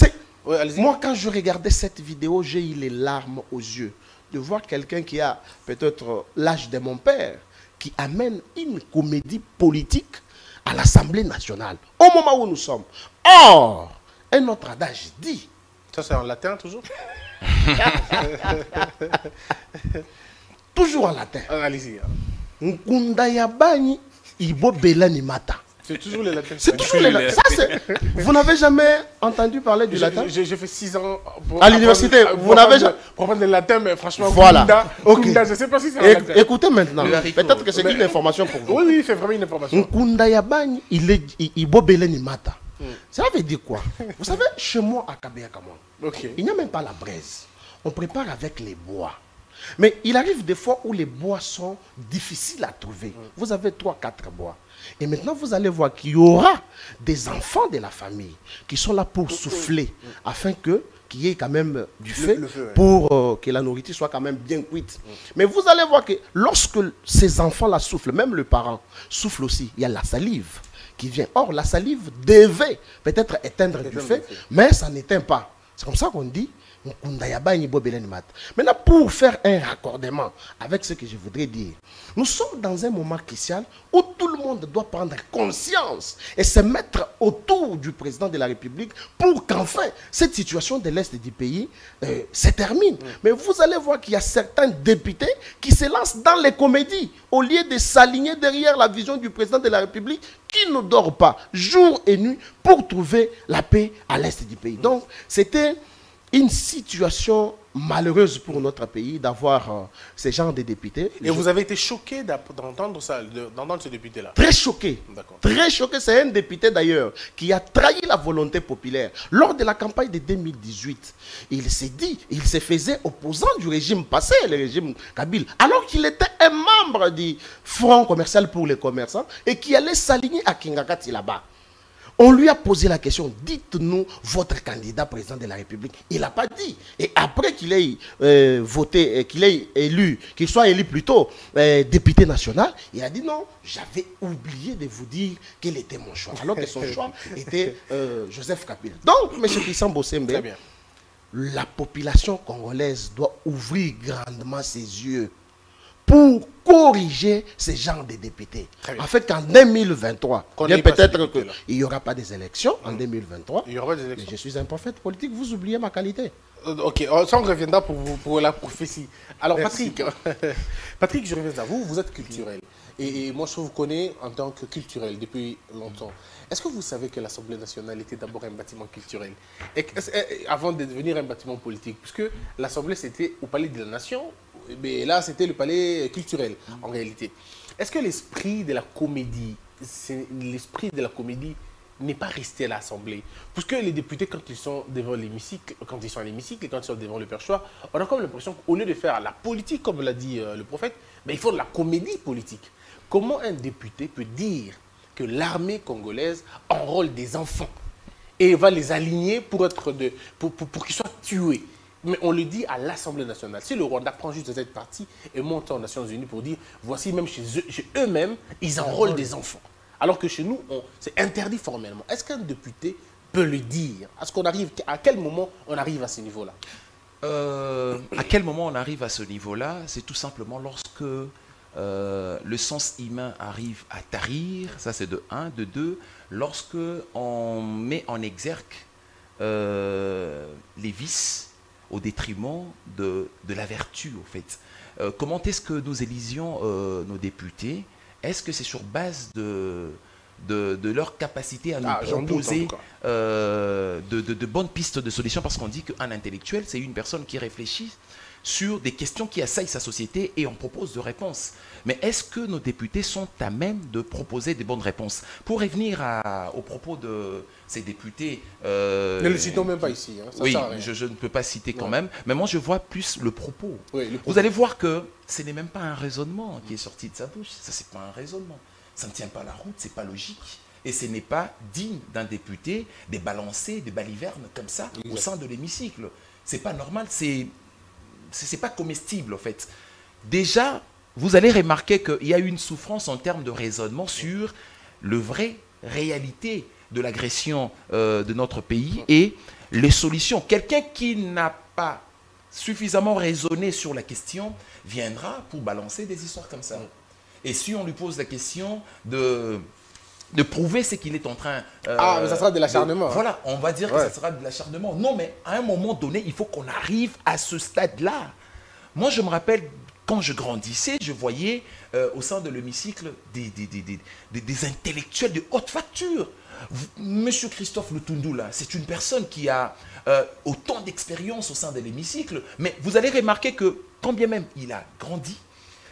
Moi, quand je regardais cette vidéo, j'ai eu les larmes aux yeux de voir quelqu'un qui a peut-être l'âge de mon père, qui amène une comédie politique à l'Assemblée nationale, au moment où nous sommes. Or, un autre adage dit... Ça, c'est en latin, toujours? Toujours en latin. Allez-y. Nkunda yabani ibo belani mata. C'est toujours les latins. C'est toujours les latins. Vous n'avez jamais entendu parler du latin? J'ai fait 6 ans à l'université. Vous n'avez jamais... Pour apprendre le latin, mais franchement, voilà. Kunda, je ne sais pas si c'est en latin. Écoutez maintenant. Peut-être que c'est une information pour vous. Oui, c'est vraiment une information. Nkunda yabani ibo belani mata. Ça veut dire quoi? Vous savez, chez moi à Kabea-Kamon, il n'y a même pas la braise. On prépare avec les bois. Mais il arrive des fois où les bois sont difficiles à trouver. Vous avez 3-4 bois. Et maintenant, vous allez voir qu'il y aura des enfants de la famille qui sont là pour souffler, afin qu'il y ait quand même du feu, pour que la nourriture soit quand même bien cuite. Mais vous allez voir que lorsque ces enfants-là soufflent, même le parent souffle aussi, il y a la salive qui vient. Or, la salive devait peut-être éteindre du feu, mais ça n'éteint pas. C'est comme ça qu'on dit. Maintenant, pour faire un raccordement avec ce que je voudrais dire, nous sommes dans un moment crucial où tout le monde doit prendre conscience et se mettre autour du président de la République pour qu'enfin cette situation de l'Est du pays se termine. Mais vous allez voir qu'il y a certains députés qui se lancent dans les comédies au lieu de s'aligner derrière la vision du président de la République qui ne dort pas jour et nuit pour trouver la paix à l'Est du pays. Donc, c'était une situation malheureuse pour notre pays d'avoir ces genres de députés. Et vous avez été choqué d'entendre ça, d'entendre ce député-là? Très choqué. Très choqué. C'est un député d'ailleurs qui a trahi la volonté populaire. Lors de la campagne de 2018, il s'est dit, il se faisait opposant du régime passé, le régime Kabila, alors qu'il était un membre du Front commercial pour les commerçants et qui allait s'aligner à Kingakati là-bas. On lui a posé la question, dites-nous votre candidat président de la République. Il n'a pas dit. Et après qu'il ait voté, qu'il ait élu, qu'il soit élu plutôt député national, il a dit non, j'avais oublié de vous dire quel était mon choix. Alors que son choix était Joseph Kabila. Donc, M. Christian Boussembe, la population congolaise doit ouvrir grandement ses yeux pour corriger ce genre de députés. En fait, qu'en 2023, peut-être qu'il n'y aura pas des élections en 2023. Il y aura des élections. Mais je suis un prophète politique, vous oubliez ma qualité. Ok, ça on reviendra pour la prophétie. Alors Patrick, Patrick, je reviens à vous, vous êtes culturel. Et moi je vous connais en tant que culturel depuis longtemps. Est-ce que vous savez que l'Assemblée nationale était d'abord un bâtiment culturel avant de devenir un bâtiment politique? Puisque l'Assemblée c'était au palais de la Nation, mais là c'était le palais culturel en réalité. Est-ce que l'esprit de la comédie, n'est pas resté à l'Assemblée? Parce que les députés, quand ils sont devant l'hémicycle, quand ils sont à l'hémicycle et quand ils sont devant le perchoir, on a comme l'impression qu'au lieu de faire la politique, comme l'a dit le prophète, mais ils font de la comédie politique. Comment un député peut dire que l'armée congolaise enrôle des enfants et va les aligner pour qu'ils soient tués? Mais on le dit à l'Assemblée nationale. Si le Rwanda prend juste cette partie et monte aux Nations Unies pour dire, voici même chez eux-mêmes, ils enrôlent des enfants. Alors que chez nous, c'est interdit formellement. Est-ce qu'un député peut le dire? À quel moment on arrive à ce niveau-là? À quel moment on arrive à ce niveau-là? C'est tout simplement lorsque le sens humain arrive à tarir, ça c'est de 1, de 2, lorsque on met en exergue les vices au détriment de la vertu, au fait. Comment est-ce que nous élisions nos députés? Est-ce que c'est sur base de leur capacité à nous proposer de bonnes pistes de solutions? Parce qu'on dit qu'un intellectuel, c'est une personne qui réfléchit sur des questions qui assaillent sa société et on propose de réponses. Mais est-ce que nos députés sont à même de proposer des bonnes réponses? Pour revenir au propos de ces députés... ne le citons même pas ici. Hein, ça oui, je ne peux pas citer quand même. Mais moi, je vois plus le propos. Oui, le propos. Vous allez voir que ce n'est même pas un raisonnement qui est sorti de sa bouche. Ça, c'est pas un raisonnement. Ça ne tient pas la route, c'est pas logique. Et ce n'est pas digne d'un député de balancer des balivernes comme ça au sein de l'hémicycle. C'est pas normal, c'est pas comestible en fait. Déjà, vous allez remarquer qu'il y a une souffrance en termes de raisonnement sur le vrai réalité de l'agression de notre pays et les solutions. Quelqu'un qui n'a pas suffisamment raisonné sur la question viendra pour balancer des histoires comme ça. Et si on lui pose la question de prouver ce qu'il est en train... mais ça sera de l'acharnement. Voilà, on va dire que ça sera de l'acharnement. Non, mais à un moment donné, il faut qu'on arrive à ce stade-là. Moi, je me rappelle, quand je grandissais, je voyais au sein de l'hémicycle des intellectuels de haute facture. Monsieur Christophe Lutundu, là, c'est une personne qui a autant d'expérience au sein de l'hémicycle, mais vous allez remarquer que, quand bien même il a grandi,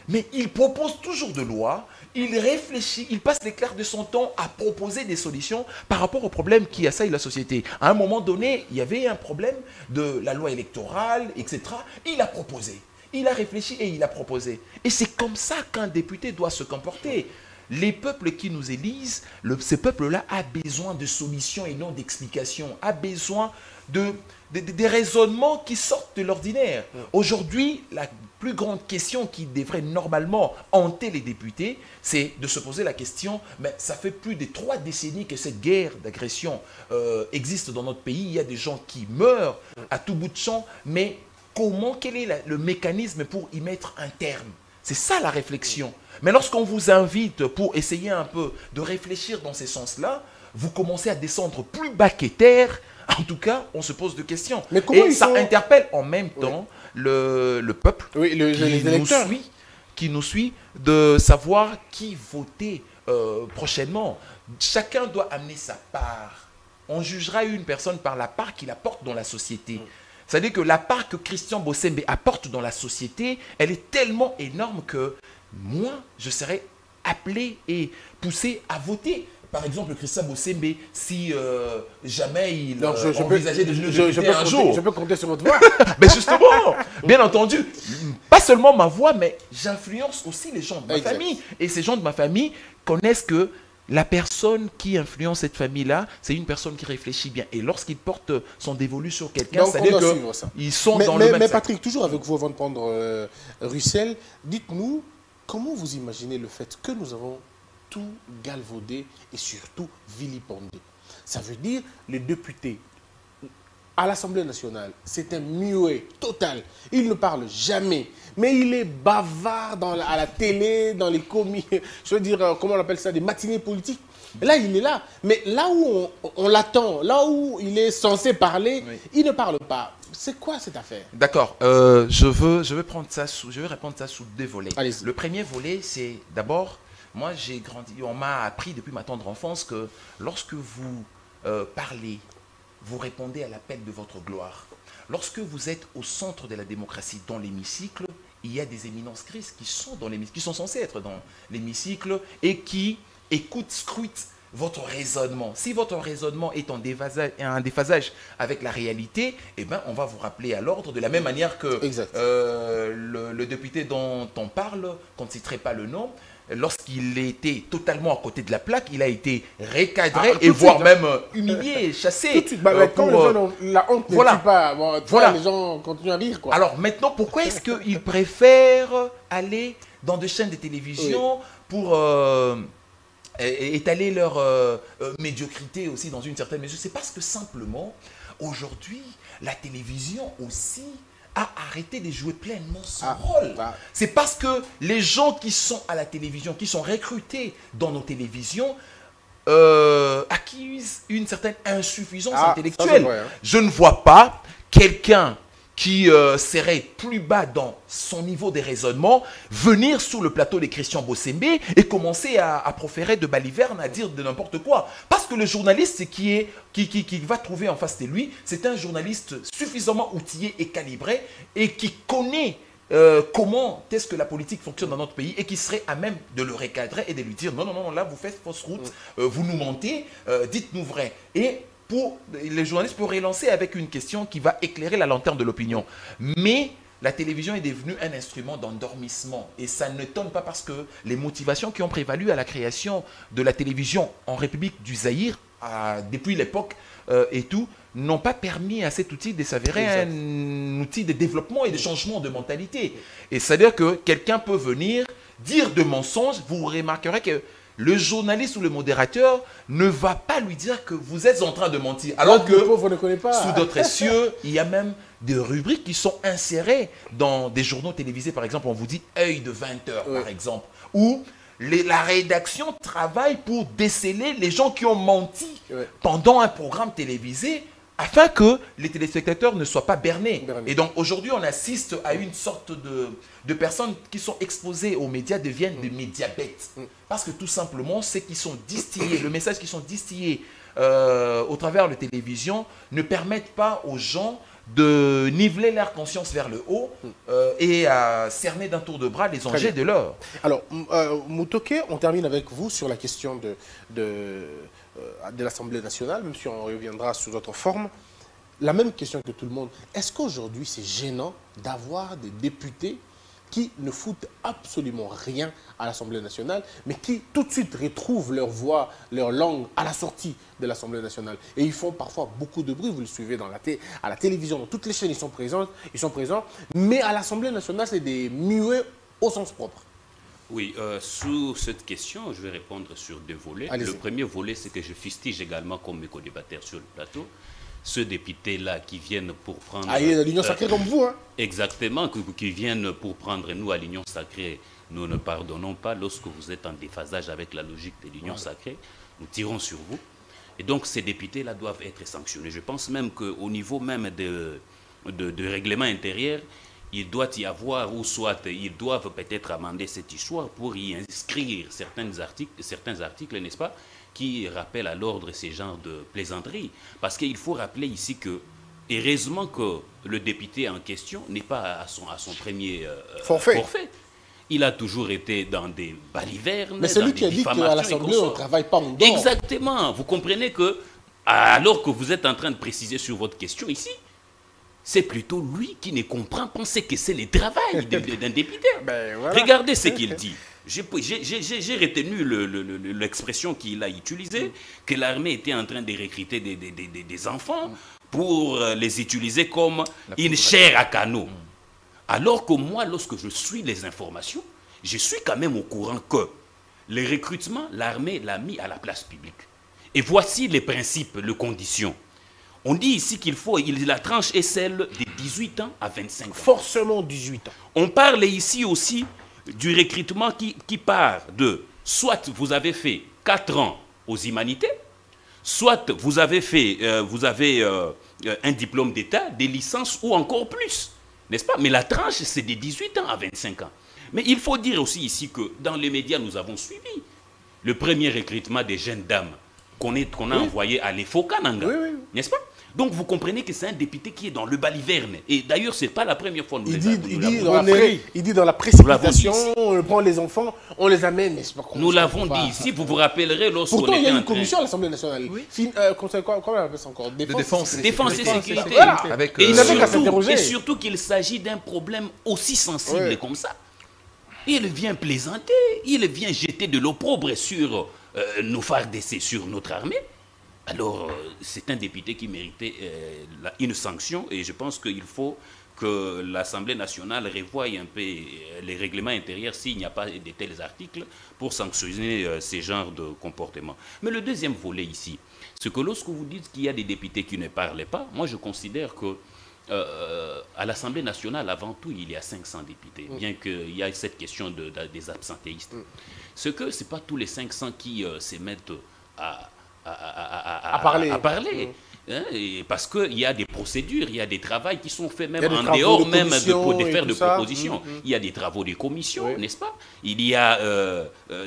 mais il propose toujours de lois, il réfléchit, il passe les clairs de son temps à proposer des solutions par rapport aux problèmes qui assaillent la société. À un moment donné, il y avait un problème de la loi électorale, etc. Il a proposé, il a réfléchi et il a proposé. Et c'est comme ça qu'un député doit se comporter. Les peuples qui nous élisent, ce peuple-là a besoin de solutions et non d'explications, a besoin des raisonnements qui sortent de l'ordinaire. Aujourd'hui, la plus grande question qui devrait normalement hanter les députés, c'est de se poser la question, mais ça fait plus de 3 décennies que cette guerre d'agression existe dans notre pays. Il y a des gens qui meurent à tout bout de champ, mais quel est le mécanisme pour y mettre un terme? C'est ça la réflexion. Mais lorsqu'on vous invite pour essayer un peu de réfléchir dans ces sens-là, vous commencez à descendre plus bas que terre. En tout cas, on se pose des questions. Mais comment ça interpelle en même temps le peuple qui nous suit de savoir qui voter prochainement. Chacun doit amener sa part. On jugera une personne par la part qu'il apporte dans la société. C'est-à-dire que la part que Christian Bossembe apporte dans la société, elle est tellement énorme que moi, je serais appelé et poussé à voter. Par exemple, Christian Bossembe, si jamais il envisageait de député un jour. Je peux compter sur votre voix. Mais justement, bien entendu, pas seulement ma voix, mais j'influence aussi les gens de ma famille. Et ces gens de ma famille connaissent que la personne qui influence cette famille-là, c'est une personne qui réfléchit bien. Et lorsqu'il porte son dévolu sur quelqu'un, c'est-à-dire qu'ils sont dans le même Mais Patrick, toujours avec vous avant de prendre Russell, dites-nous, comment vous imaginez le fait que nous avons tout galvaudé et surtout vilipendé? Ça veut dire les députés à l'Assemblée nationale, c'est un muet total. Il ne parle jamais. Mais il est bavard à la télé, dans les je veux dire, comment on appelle ça, des matinées politiques. Là, il est là. Mais là où on l'attend, là où il est censé parler, il ne parle pas. C'est quoi cette affaire? D'accord. Je veux répondre ça sous deux volets. Allez-y. Le premier volet, c'est d'abord, moi j'ai grandi, on m'a appris depuis ma tendre enfance que lorsque vous parlez, vous répondez à l'appel de votre gloire. Lorsque vous êtes au centre de la démocratie dans l'hémicycle, il y a des éminences grises qui sont dans l'hémicycle, qui sont censées être dans l'hémicycle et qui écoutent, scrutent votre raisonnement. Si votre raisonnement est en déphasage avec la réalité, eh ben, on va vous rappeler à l'ordre de la même manière que le député dont on parle, qu'on ne citerait pas le nom, lorsqu'il était totalement à côté de la plaque, il a été recadré et voire même humilié, chassé. Tout de suite, quand les gens ont la honte ne tue pas, bon, les gens continuent à rire. Quoi. Alors maintenant, pourquoi est-ce qu'ils préfèrent aller dans des chaînes de télévision pour étaler leur médiocrité aussi dans une certaine mesure? C'est parce que simplement, aujourd'hui, la télévision aussi a arrêté de jouer pleinement son rôle. C'est parce que les gens qui sont à la télévision, qui sont recrutés dans nos télévisions, acquisent une certaine insuffisance intellectuelle. Vrai, hein. Je ne vois pas quelqu'un qui serait plus bas dans son niveau de raisonnement, venir sur le plateau de Christian Bossembe et commencer à proférer de balivernes, à dire de n'importe quoi. Parce que le journaliste qui va trouver en face de lui, c'est un journaliste suffisamment outillé et calibré et qui connaît comment est-ce que la politique fonctionne dans notre pays et qui serait à même de le recadrer et de lui dire non, non, non, là vous faites fausse route, vous nous mentez, dites-nous vrai. Et pour les journalistes pour relancer avec une question qui va éclairer la lanterne de l'opinion. Mais la télévision est devenue un instrument d'endormissement. Et ça ne t'étonne pas parce que les motivations qui ont prévalu à la création de la télévision en République du Zaïre, depuis l'époque et tout, n'ont pas permis à cet outil de s'avérer un outil de développement et de changement de mentalité. Et c'est-à-dire que quelqu'un peut venir dire de mensonges, vous remarquerez que le journaliste ou le modérateur ne va pas lui dire que vous êtes en train de mentir. Alors que ne connaît pas. Sous d'autres cieux, il y a même des rubriques qui sont insérées dans des journaux télévisés. Par exemple, on vous dit « œil de 20 heures » par exemple. Où la rédaction travaille pour déceler les gens qui ont menti pendant un programme télévisé afin que les téléspectateurs ne soient pas bernés. Et donc aujourd'hui, on assiste à une sorte de personnes qui sont exposées aux médias deviennent des médiabêtes. Parce que tout simplement, ceux qui sont distillés, le message qui sont distillés au travers de la télévision ne permettent pas aux gens de niveler leur conscience vers le haut et à cerner d'un tour de bras les enjeux de l'heure. Alors, Mutoke, on termine avec vous sur la question de l'Assemblée nationale, même si on reviendra sous d'autres formes. La même question que tout le monde. Est-ce qu'aujourd'hui, c'est gênant d'avoir des députés qui ne foutent absolument rien à l'Assemblée nationale, mais qui tout de suite retrouvent leur voix, leur langue à la sortie de l'Assemblée nationale? Et ils font parfois beaucoup de bruit, vous le suivez à la télévision, dans toutes les chaînes, ils sont présents, mais à l'Assemblée nationale, c'est des muets au sens propre. Oui, sous cette question, je vais répondre sur deux volets. Le premier volet, c'est que je fustige également comme mes co-débatteurs sur le plateau, ceux députés-là qui viennent pour prendre... Ah, il y a l'Union sacrée comme vous, hein? Exactement, qui viennent pour prendre nous à l'Union sacrée. Nous ne pardonnons pas lorsque vous êtes en déphasage avec la logique de l'Union sacrée. Nous tirons sur vous. Et donc, ces députés-là doivent être sanctionnés. Je pense même qu'au niveau même de règlement intérieur, il doit y avoir, ou soit ils doivent peut-être amender cette histoire pour y inscrire certains articles, n'est-ce pas, qui rappellent à l'ordre ces genres de plaisanteries. Parce qu'il faut rappeler ici que, heureusement que le député en question n'est pas à son premier forfait. Il a toujours été dans des balivernes. Mais c'est lui qui a dit qu'à l'Assemblée, on ne travaille pas en dehors. Exactement. Vous comprenez que, alors que vous êtes en train de préciser sur votre question ici, c'est plutôt lui qui ne comprend, penser que c'est le travail d'un député. Ben, voilà. Regardez ce qu'il dit. J'ai retenu l'expression qu'il a utilisée, que l'armée était en train de recruter des enfants pour les utiliser comme une chair à canon. Alors que moi, lorsque je suis les informations, je suis quand même au courant que le recrutement, l'armée l'a mis à la place publique. Et voici les principes, les conditions. On dit ici la tranche est celle de 18 ans à 25 ans. Forcément 18 ans. On parle ici aussi du recrutement qui part de, soit vous avez fait 4 ans aux humanités, soit vous avez fait, un diplôme d'État, des licences ou encore plus, n'est-ce pas? Mais la tranche, c'est de 18 ans à 25 ans. Mais il faut dire aussi ici que dans les médias, nous avons suivi le premier recrutement des jeunes dames qu'on a envoyé à l'EFOCANANGA, n'est-ce pas? Donc vous comprenez que c'est un député qui est dans le baliverne. Et d'ailleurs, ce n'est pas la première fois. Il dit dans la précipitation, on prend les enfants, on les amène. Nous l'avons dit ici, vous vous rappellerez lorsqu'on était pourtant, il y a une commission à l'Assemblée nationale. Comment on appelle ça encore? Défense et sécurité. Voilà. Avec, et surtout qu'il s'agit d'un problème aussi sensible comme ça. Il vient plaisanter, il vient jeter de l'opprobre sur nos FARDC, sur notre armée. Alors, c'est un député qui méritait une sanction et je pense qu'il faut que l'Assemblée nationale revoie un peu les règlements intérieurs s'il n'y a pas de tels articles pour sanctionner ces genres de comportements. Mais le deuxième volet ici, c'est que lorsque vous dites qu'il y a des députés qui ne parlent pas, moi je considère que à l'Assemblée nationale, avant tout, il y a 500 députés, bien qu'il y ait cette question des absentéistes. Ce que ce n'est pas tous les 500 qui se mettent à parler. Hein, parce qu'il y a des procédures, il y a des travaux qui sont faits même en dehors même de faire de propositions. Il y a des travaux de commission, n'est-ce pas? Il y a,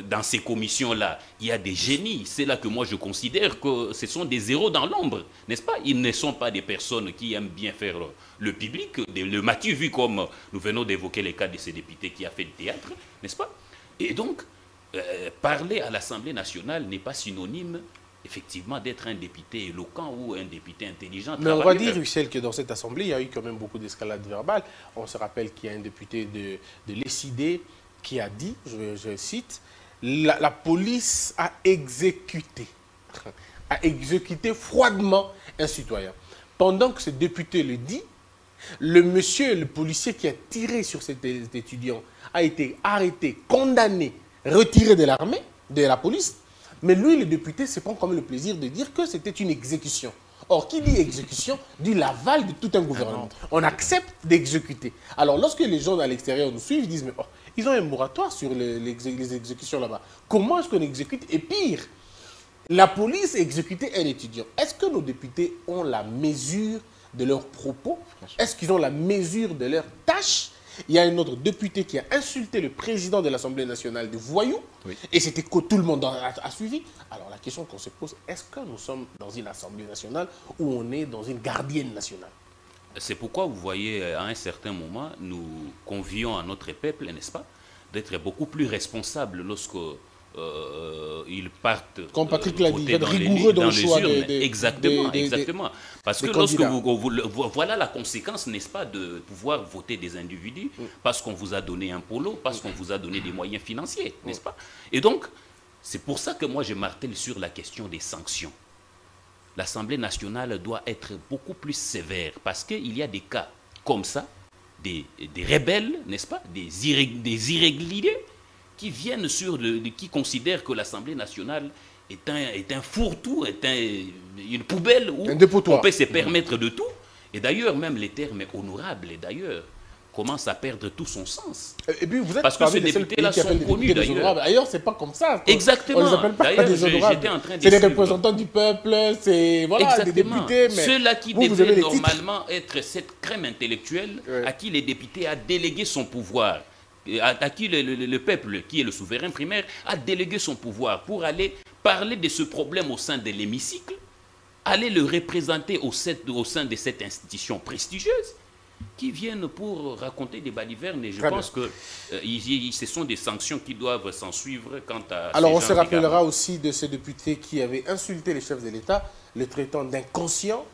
dans ces commissions-là, il y a des génies. C'est là que moi je considère que ce sont des héros dans l'ombre, n'est-ce pas? Ils ne sont pas des personnes qui aiment bien faire le public. Le Mathieu, vu comme nous venons d'évoquer les cas de ce député qui a fait le théâtre, n'est-ce pas? Et donc, parler à l'Assemblée nationale n'est pas synonyme effectivement d'être un député éloquent ou un député intelligent. Mais on va dire, Russell, que dans cette assemblée, il y a eu quand même beaucoup d'escalade verbale. On se rappelle qu'il y a un député de l'ESID qui a dit, je cite, la police a exécuté froidement un citoyen. Pendant que ce député le dit, le policier qui a tiré sur cet étudiant a été arrêté, condamné, retiré de l'armée, de la police. Mais lui, le député, se prend quand même le plaisir de dire que c'était une exécution. Or, qui dit exécution, dit l'aval de tout un gouvernement. On accepte d'exécuter. Alors, lorsque les gens à l'extérieur nous suivent, ils disent, mais oh, ils ont un moratoire sur les exécutions là-bas. Comment est-ce qu'on exécute? Et pire, la police a exécuté un étudiant. Est-ce que nos députés ont la mesure de leurs propos? Est-ce qu'ils ont la mesure de leurs tâches? Il y a un autre député qui a insulté le président de l'Assemblée nationale de voyou, et c'était que tout le monde a suivi. Alors la question qu'on se pose, est-ce que nous sommes dans une Assemblée nationale ou on est dans une gardienne nationale? C'est pourquoi vous voyez, à un certain moment, nous convions à notre peuple, n'est-ce pas, d'être beaucoup plus responsables lorsque ils partent comme Patrick l'a dit, dans rigoureux dans le choix exactement. Parce que lorsque voilà la conséquence, n'est-ce pas, de pouvoir voter des individus parce qu'on vous a donné un polo, parce qu'on vous a donné des moyens financiers, n'est-ce pas? Et donc, c'est pour ça que moi je martèle sur la question des sanctions. L'Assemblée nationale doit être beaucoup plus sévère parce qu'il y a des cas comme ça, des rebelles, n'est-ce pas, des irréguliers qui viennent qui considèrent que l'Assemblée nationale est un fourre-tout, une poubelle où on peut se permettre de tout. Et d'ailleurs, même les termes honorables, d'ailleurs, commencent à perdre tout son sens. Et puis vous êtes parce que ces députés-là sont connus, d'ailleurs. Ailleurs, c'est pas comme ça. Exactement. On les appelle pas des honorables. C'est des représentants du peuple, c'est des députés. Ceux-là qui devaient normalement être cette crème intellectuelle à qui les députés a délégué son pouvoir. À qui le peuple, qui est le souverain primaire, a délégué son pouvoir pour aller parler de ce problème au sein de l'hémicycle, aller le représenter au sein de cette institution prestigieuse, qui viennent pour raconter des balivernes. Et je pense que ce sont des sanctions qui doivent s'en suivre quant à... Alors on se rappellera aussi de ces députés qui avaient insulté les chefs de l'État, le traitant d'inconscient,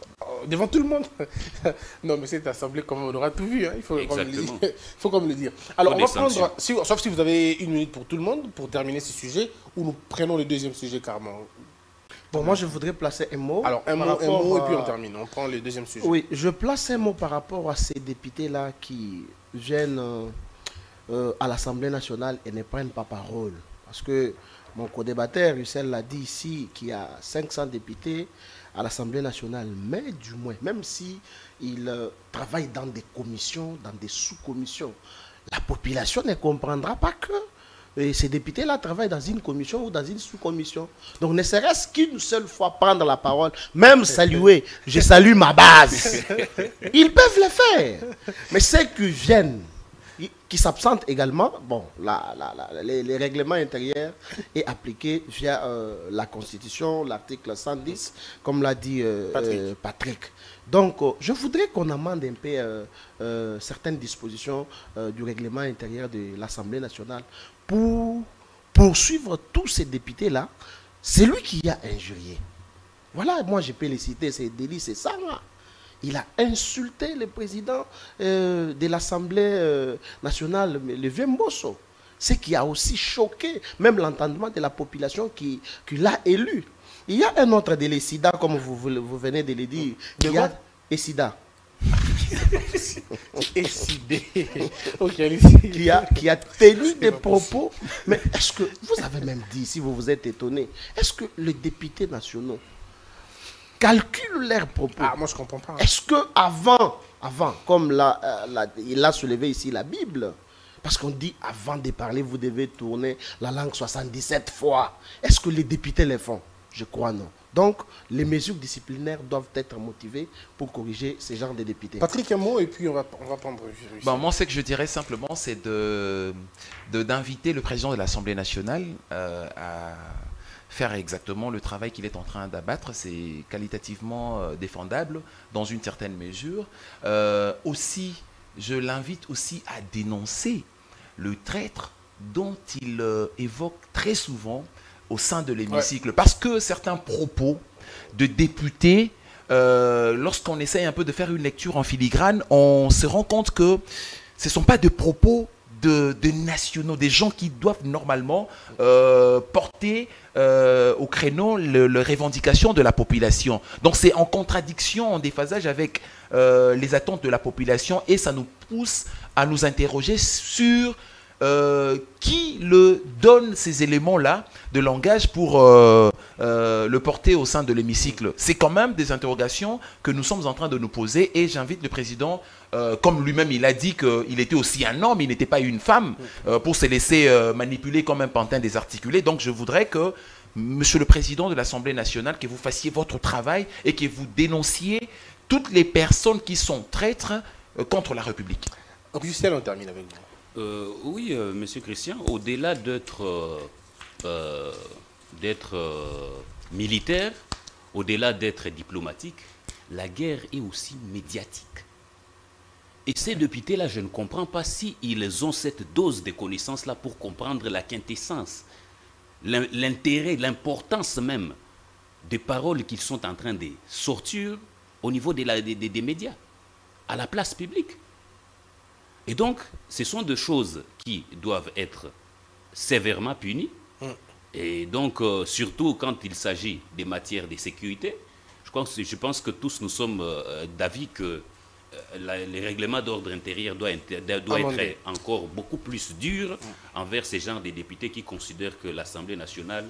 devant tout le monde. Non, mais cette assemblée, comme on aura tout vu, hein, il faut comme le dire. Alors, on va prendre, sauf si vous avez une minute pour tout le monde, pour terminer ce sujet, ou nous prenons le deuxième sujet, Carmen. Bon, moi, je voudrais placer un mot. Alors, un mot, et puis on termine. On prend le deuxième sujet. Oui, je place un mot par rapport à ces députés-là qui viennent à l'Assemblée nationale et ne prennent pas parole. Parce que mon co-débatteur, Russell, l'a dit ici, qu'il y a 500 députés à l'Assemblée nationale, mais du moins, même si ils travaillent dans des commissions, dans des sous-commissions, la population ne comprendra pas que et ces députés-là travaillent dans une commission ou dans une sous-commission. Donc ne serait-ce qu'une seule fois prendre la parole, même saluer, je salue ma base. Ils peuvent le faire. Mais ceux qui viennent, qui s'absentent également, bon, les règlements intérieurs est appliqué via la Constitution, l'article 110, comme l'a dit Patrick. Donc, je voudrais qu'on amende un peu certaines dispositions du règlement intérieur de l'Assemblée nationale pour poursuivre tous ces députés-là. C'est lui qui a injurié. Voilà, moi je peux les citer, c'est délit, c'est ça. Là. Il a insulté le président de l'Assemblée nationale, le vieux Mbosso. Ce qui a aussi choqué même l'entendement de la population qui l'a élu. Il y a un autre délit, SIDA, comme vous venez de le dire, qui a SIDA. qui a tenu des propos. Mais est-ce que, vous avez même dit, si vous vous êtes étonné, est-ce que les députés nationaux calculent leurs propos? Ah, moi je comprends pas. Hein. Est-ce que avant, comme il a soulevé ici la Bible, parce qu'on dit avant de parler, vous devez tourner la langue 77 fois. Est-ce que les députés le font? Je crois non. Donc, les mesures disciplinaires doivent être motivées pour corriger ce genre de députés. Patrick, un mot et puis on va prendre... Bon, moi, ce que je dirais simplement, c'est d'inviter le président de l'Assemblée nationale à faire exactement le travail qu'il est en train d'abattre. C'est qualitativement défendable dans une certaine mesure. Aussi, je l'invite aussi à dénoncer le traître dont il évoque très souvent au sein de l'hémicycle. Ouais. Parce que certains propos de députés, lorsqu'on essaye un peu de faire une lecture en filigrane, on se rend compte que ce ne sont pas des propos de nationaux, des gens qui doivent normalement porter au créneau les revendications de la population. Donc c'est en contradiction, en déphasage avec les attentes de la population et ça nous pousse à nous interroger sur qui le donne ces éléments-là de langage pour le porter au sein de l'hémicycle. C'est quand même des interrogations que nous sommes en train de nous poser et j'invite le président, comme lui-même il a dit qu'il était aussi un homme, il n'était pas une femme, pour se laisser manipuler comme un pantin désarticulé. Donc je voudrais que, monsieur le président de l'Assemblée nationale, que vous fassiez votre travail et que vous dénonciez toutes les personnes qui sont traîtres contre la République. Augustin, on termine avec vous. Oui, monsieur Christian, au-delà d'être militaire, au-delà d'être diplomatique, la guerre est aussi médiatique. Et ces députés-là, je ne comprends pas s'ils ont cette dose de connaissances-là pour comprendre la quintessence, l'intérêt, l'importance même des paroles qu'ils sont en train de sortir au niveau des médias, à la place publique. Et donc, ce sont des choses qui doivent être sévèrement punies. Et donc, surtout quand il s'agit des matières de sécurité, je pense que tous nous sommes d'avis que les règlements d'ordre intérieur doivent être encore beaucoup plus durs envers ces genres de députés qui considèrent que l'Assemblée nationale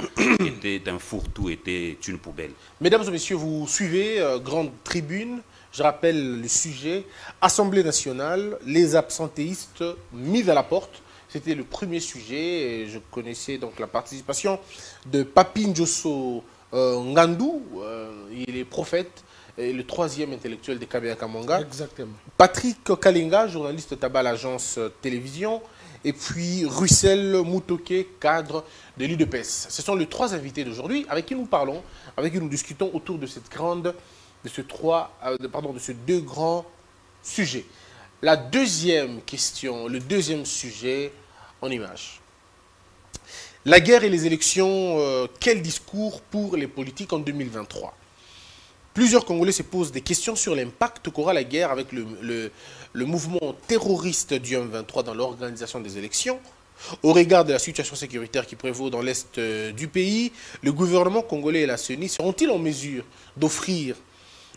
était un fourre-tout, était une poubelle. Mesdames et messieurs, vous suivez Grande Tribune. Je rappelle le sujet, Assemblée nationale, les absentéistes mis à la porte. C'était le premier sujet. Et je connaissais donc la participation de Papi Ndjosso Ngandou, il est prophète, et le troisième intellectuel de Kabea Kamanga. Exactement. Patrick Kalinga, journaliste tabac à l'agence télévision. Et puis Russell Moutoké, cadre de l'UDPS. Ce sont les trois invités d'aujourd'hui avec qui nous parlons, avec qui nous discutons autour de cette grande... de ces deux grands sujets. La deuxième question, le deuxième sujet en image. La guerre et les élections, quel discours pour les politiques en 2023? Plusieurs Congolais se posent des questions sur l'impact qu'aura la guerre avec le mouvement terroriste du M23 dans l'organisation des élections. Au regard de la situation sécuritaire qui prévaut dans l'est du pays, le gouvernement congolais et la CENI seront-ils en mesure d'offrir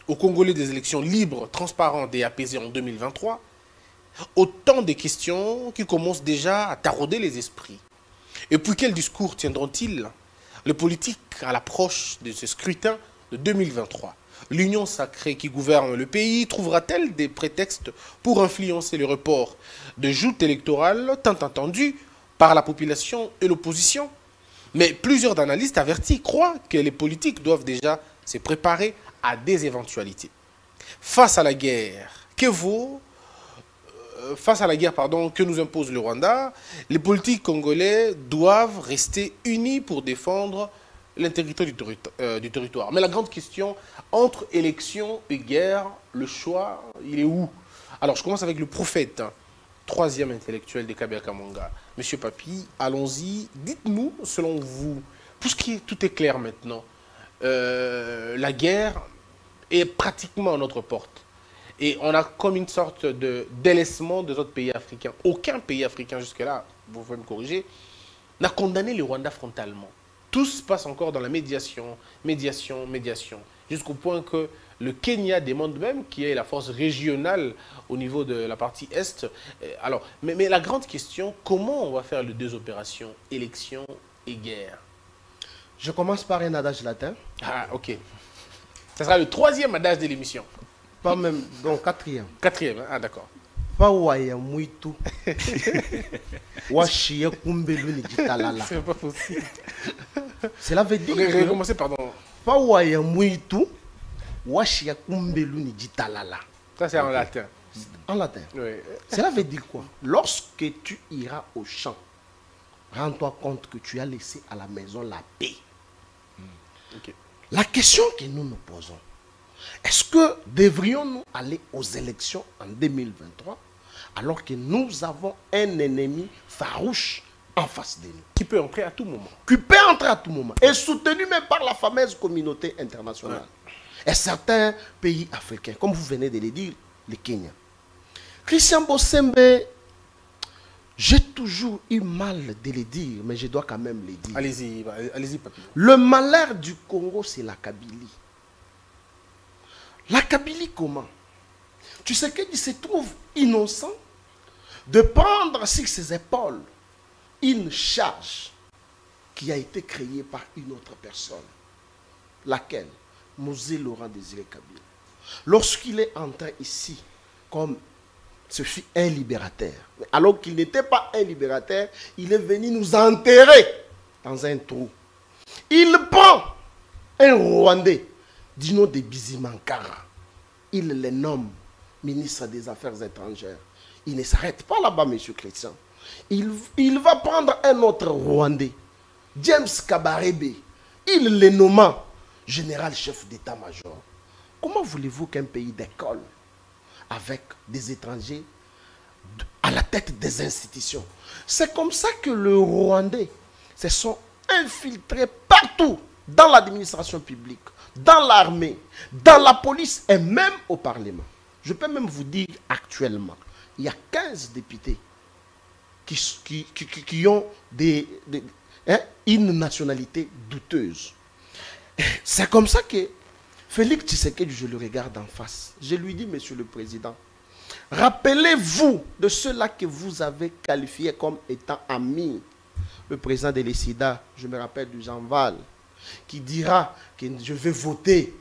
aux Congolais des élections libres, transparentes et apaisées en 2023, autant de questions qui commencent déjà à tarauder les esprits. Et puis quel discours tiendront-ils les politiques à l'approche de ce scrutin de 2023? L'union sacrée qui gouverne le pays trouvera-t-elle des prétextes pour influencer le report de joutes électorales tant attendues par la population et l'opposition. Mais plusieurs analystes avertis croient que les politiques doivent déjà se préparer à des éventualités. Face à la guerre, que nous impose le Rwanda, les politiques congolais doivent rester unis pour défendre l'intégrité du territoire. Mais la grande question, entre élection et guerre, le choix, il est où? Alors, je commence avec le prophète, troisième intellectuel des Kabila Kamonga. Monsieur Papi, allons-y. Dites-nous, selon vous, puisque tout est clair maintenant, la guerre est pratiquement à notre porte. Et on a comme une sorte de délaissement des autres pays africains. Aucun pays africain jusque-là, vous pouvez me corriger, n'a condamné le Rwanda frontalement. Tout se passe encore dans la médiation, jusqu'au point que le Kenya demande même qu'il y ait la force régionale au niveau de la partie Est. Alors, mais la grande question, comment on va faire les deux opérations, élection et guerre? Je commence par un adage latin. Ah, ok. Ça sera le troisième adage de l'émission. Pas même, donc quatrième. Quatrième, ah d'accord. C'est pas possible. Cela veut dire que... Recommencer, pardon. Ça c'est en latin. En latin. Oui. Cela veut dire quoi? Lorsque tu iras au champ, rends-toi compte que tu as laissé à la maison la paix. Okay. La question que nous nous posons, est-ce que devrions-nous aller aux élections en 2023 alors que nous avons un ennemi farouche en face de nous? Qui peut entrer à tout moment. Qui peut entrer à tout moment. Et soutenu même par la fameuse communauté internationale. Ouais. Et certains pays africains, comme vous venez de le dire, le Kenya. Christian Bosembe, j'ai toujours eu mal de le dire, mais je dois quand même le dire. Allez-y, allez-y, Papi. Le malheur du Congo, c'est la Kabylie. La Kabylie, comment? Tu sais qu'il se trouve innocent de prendre sur ses épaules une charge qui a été créée par une autre personne. Laquelle? Mosé Laurent Désiré Kabila. Lorsqu'il est entré ici, comme ce fut un libérateur, alors qu'il n'était pas un libérateur, il est venu nous enterrer dans un trou. Il prend un Rwandais du nom de Bizimankara. Il le nomme ministre des Affaires étrangères. Il ne s'arrête pas là-bas, M. Christian. Il va prendre un autre Rwandais, James Kabarebe. Il le nomma général chef d'état-major. Comment voulez-vous qu'un pays d'école, avec des étrangers à la tête des institutions, c'est comme ça que le Rwandais se sont infiltrés partout dans l'administration publique, dans l'armée, dans la police et même au Parlement. Je peux même vous dire actuellement, il y a 15 députés qui ont une nationalité douteuse. C'est comme ça que Félix Tshisekedi, je le regarde en face. Je lui dis, Monsieur le Président, rappelez-vous de ceux-là que vous avez qualifiés comme étant amis. Le président de l'ESIDA, je me rappelle du Jean Val, qui dira que je vais voter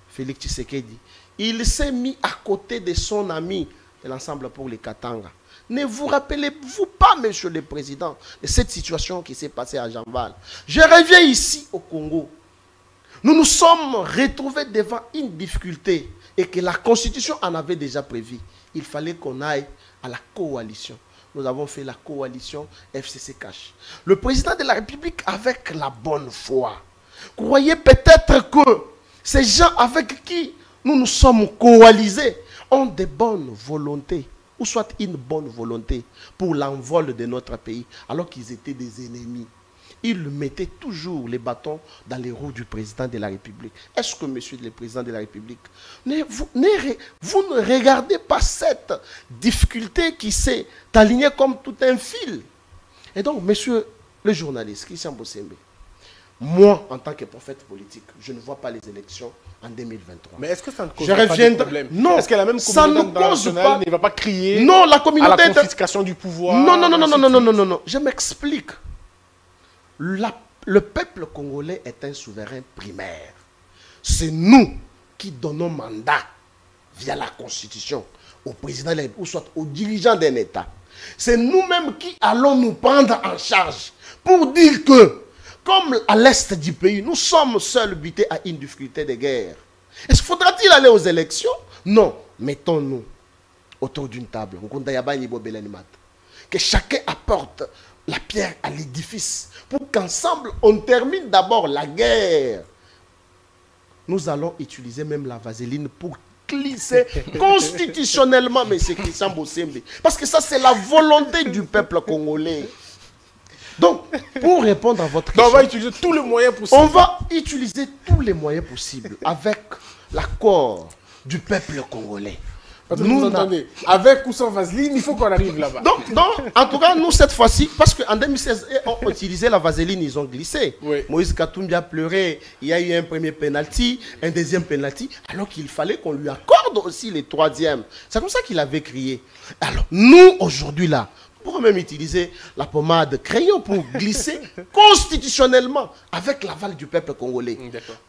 Félix Tshisekedi. Il s'est mis à côté de son ami de l'Ensemble pour les Katanga. Ne vous rappelez-vous pas, Monsieur le Président, de cette situation qui s'est passée à Jean Val? Je reviens ici au Congo. Nous nous sommes retrouvés devant une difficulté et que la Constitution en avait déjà prévu. Il fallait qu'on aille à la coalition. Nous avons fait la coalition FCC Cash. Le président de la République, avec la bonne foi, croyait peut-être que ces gens avec qui nous nous sommes coalisés ont de bonnes volontés, ou soit une bonne volonté pour l'envol de notre pays, alors qu'ils étaient des ennemis. Ils mettaient toujours les bâtons dans les roues du président de la République. Est-ce que, Monsieur le Président de la République, vous ne regardez pas cette difficulté qui s'est alignée comme tout un fil? Et donc, Monsieur le journaliste, Christian Bosembe, moi, en tant que prophète politique, je ne vois pas les élections en 2023. Mais est-ce que ça ne cause pas de problème? Non, est-ce que la même communauté internationale ne va pas crier non, la communauté à la confiscation du pouvoir? Non. Je m'explique. Le peuple congolais est un souverain primaire. C'est nous qui donnons mandat via la Constitution au président ou soit aux dirigeants d'un État. C'est nous-mêmes qui allons nous prendre en charge pour dire que, comme à l'est du pays, nous sommes seuls butés à une difficulté de guerre. Est-ce faudra-t-il aller aux élections? Non. Mettons-nous autour d'une table. Que chacun apporte la pierre à l'édifice pour qu'ensemble on termine d'abord la guerre. Nous allons utiliser même la vaseline pour glisser constitutionnellement, mais c'est Christian Bossembe. Parce que ça, c'est la volonté du peuple congolais. Donc, pour répondre à votre question, on va utiliser tous les moyens possibles. On va utiliser tous les moyens possibles avec l'accord du peuple congolais. Vous entendez, avec ou sans vaseline, il faut qu'on arrive là-bas. Donc, en tout cas, nous, cette fois-ci, parce qu'en 2016, on utilisait la vaseline, ils ont glissé. Oui. Moïse Katumbi a pleuré, il y a eu un premier penalty, un deuxième penalty, alors qu'il fallait qu'on lui accorde aussi les troisièmes. C'est comme ça qu'il avait crié. Alors, nous, aujourd'hui, là, on pourrait même utiliser la pommade crayon pour glisser constitutionnellement avec l'aval du peuple congolais.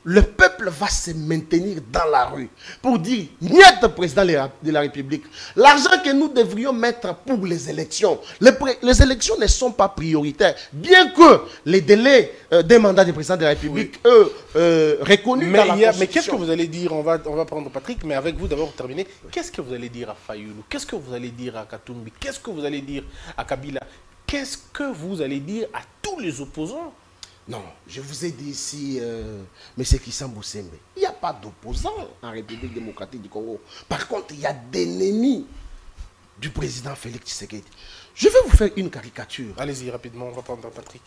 Le peuple va se maintenir dans la rue pour dire, niet président de la République, l'argent que nous devrions mettre pour les élections, les élections ne sont pas prioritaires, bien que les délais des mandats du président de la République, reconnus dans la Constitution. Mais qu'est-ce que vous allez dire, on va prendre Patrick, mais avec vous d'abord terminer, qu'est-ce que vous allez dire à Fayoulou? Qu'est-ce que vous allez dire à Katumbi? Qu'est-ce que vous allez dire à Kabila? Qu'est-ce que vous allez dire à tous les opposants? Non, je vous ai dit ici, M. Christian Bossembe, il n'y a pas d'opposants en République démocratique du Congo. Par contre, il y a des ennemis du président Félix Tshisekedi. Je vais vous faire une caricature. Allez-y rapidement, on va prendre Patrick.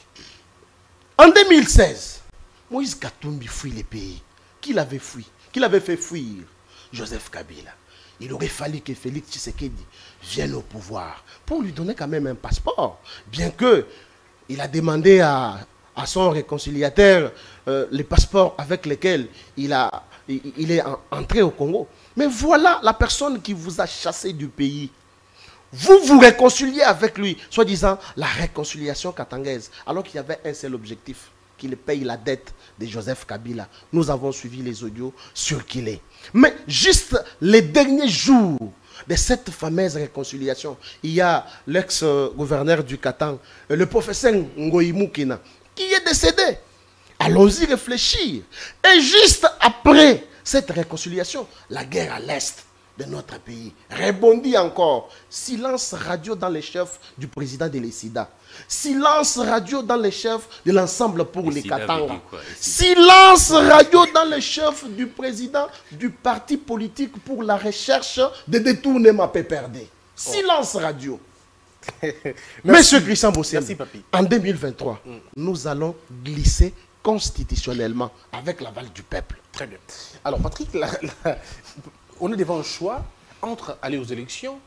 En 2016, Moïse Katumbi fuit les pays. Qui l'avait fui? Qui l'avait fait fuir? Joseph Kabila. Il aurait fallu que Félix Tshisekedi vienne au pouvoir pour lui donner quand même un passeport. Bien que il a demandé à son réconciliateur les passeports avec lesquels il est entré au Congo. Mais voilà la personne qui vous a chassé du pays. Vous vous réconciliez avec lui, soi-disant la réconciliation katangaise, alors qu'il y avait un seul objectif, qu'il paye la dette de Joseph Kabila. Nous avons suivi les audios circulés. Mais juste les derniers jours de cette fameuse réconciliation, il y a l'ex-gouverneur du Katang, le professeur Ngoï Moukina, qui est décédé. Allons-y réfléchir. Et juste après cette réconciliation, la guerre à l'est de notre pays rebondit encore. Silence radio dans les chefs du président de l'ESIDA. Silence radio dans les chefs de l'ensemble pour les Katanga. Silence radio dans les chefs du président du parti politique pour la recherche de détournement PPRD. Silence radio. Monsieur Christian Bossembe, en 2023, nous allons glisser constitutionnellement avec l'aval du peuple. Très bien. Alors Patrick, on est devant un choix entre aller aux élections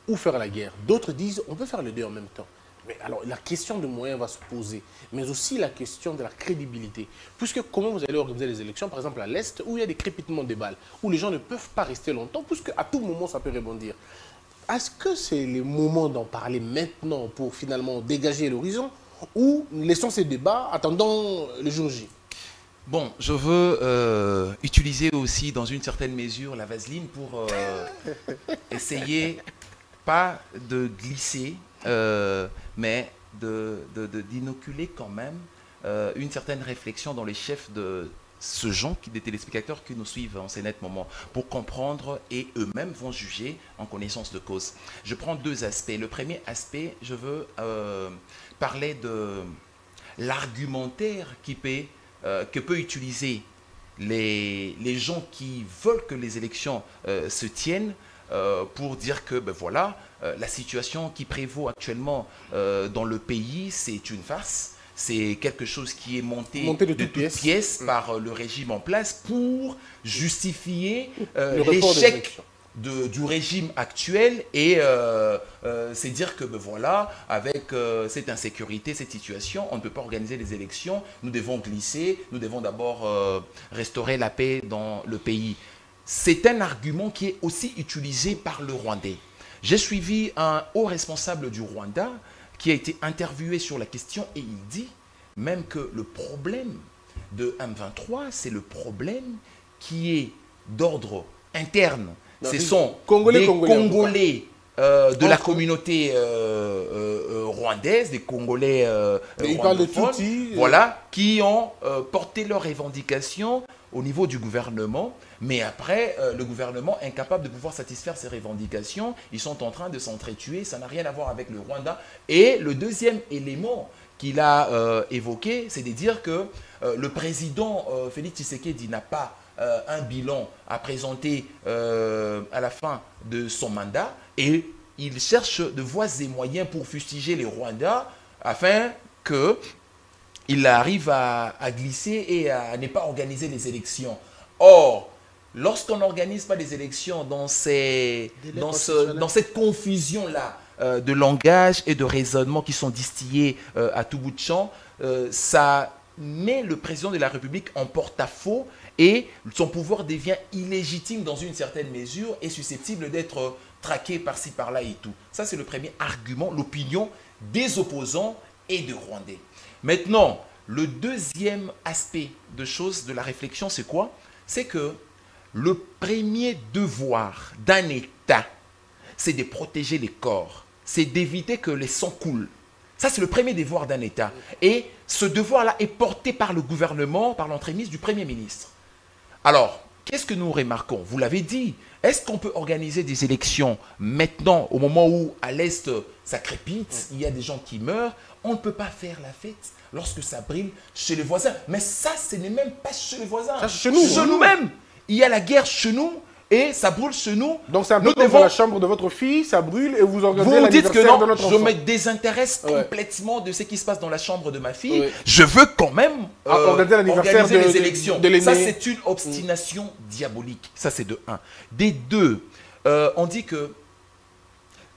ou faire la guerre. D'autres disent on peut faire les deux en même temps. Mais alors la question de moyens va se poser, mais aussi la question de la crédibilité. Puisque comment vous allez organiser les élections, par exemple à l'Est, où il y a des crépitements de balles, où les gens ne peuvent pas rester longtemps, puisque à tout moment ça peut rebondir. Est-ce que c'est le moment d'en parler maintenant pour finalement dégager l'horizon, ou laissons ces débats attendant le jour J? Bon, je veux utiliser aussi dans une certaine mesure la vaseline pour essayer pas de glisser, mais d'inoculer quand même une certaine réflexion dans les chefs de ce genre, des téléspectateurs qui nous suivent en ces nets moments, pour comprendre et eux-mêmes vont juger en connaissance de cause. Je prends deux aspects. Le premier aspect, je veux parler de l'argumentaire que peut utiliser les gens qui veulent que les élections se tiennent pour dire que ben voilà, la situation qui prévaut actuellement dans le pays, c'est une farce. C'est quelque chose qui est monté de toutes pièces par le régime en place pour justifier l'échec du régime actuel, et c'est dire que ben voilà, avec cette insécurité, cette situation, on ne peut pas organiser les élections, nous devons glisser, nous devons d'abord restaurer la paix dans le pays. C'est un argument qui est aussi utilisé par le Rwandais. J'ai suivi un haut responsable du Rwanda qui a été interviewé sur la question, et il dit même que le problème de M23, c'est le problème qui est d'ordre interne. Ce sont des Congolais de la communauté rwandaise, des Congolais rwandophones, voilà, qui ont porté leurs revendications au niveau du gouvernement, mais après, le gouvernement incapable de pouvoir satisfaire ces revendications, ils sont en train de s'entretuer, ça n'a rien à voir avec le Rwanda. Et le deuxième élément qu'il a évoqué, c'est de dire que le président Félix Tshisekedi n'a pas un bilan à présenter à la fin de son mandat et il cherche de voies et moyens pour fustiger les Rwandais afin qu'il arrive à glisser et à ne pas organiser les élections. Or, lorsqu'on n'organise pas les élections dans cette confusion-là de langage et de raisonnement qui sont distillés à tout bout de champ, ça met le président de la République en porte-à-faux et son pouvoir devient illégitime dans une certaine mesure et susceptible d'être traqué par-ci, par-là et tout. Ça, c'est le premier argument, l'opinion des opposants et des Rwandais. Maintenant, le deuxième aspect de choses, de la réflexion, c'est quoi? C'est que le premier devoir d'un État, c'est de protéger les corps, c'est d'éviter que les sangs coulent. Ça, c'est le premier devoir d'un État. Et ce devoir-là est porté par le gouvernement, par l'entremise du Premier ministre. Alors, qu'est-ce que nous remarquons? Vous l'avez dit, est-ce qu'on peut organiser des élections maintenant, au moment où à l'Est, ça crépite, il y a des gens qui meurent? On ne peut pas faire la fête lorsque ça brille chez les voisins. Mais ça, ce n'est même pas chez les voisins. Ça, chez nous. Chez nous-mêmes. Il y a la guerre chez nous et ça brûle chez nous. Donc c'est un peu comme dans la chambre de votre fille, ça brûle et vous organisez l'anniversaire de notre enfant. Je me désintéresse complètement de ce qui se passe dans la chambre de ma fille. Oui. Je veux quand même organiser les élections. Ça, c'est une obstination diabolique. Ça, c'est de un. Des deux, on dit que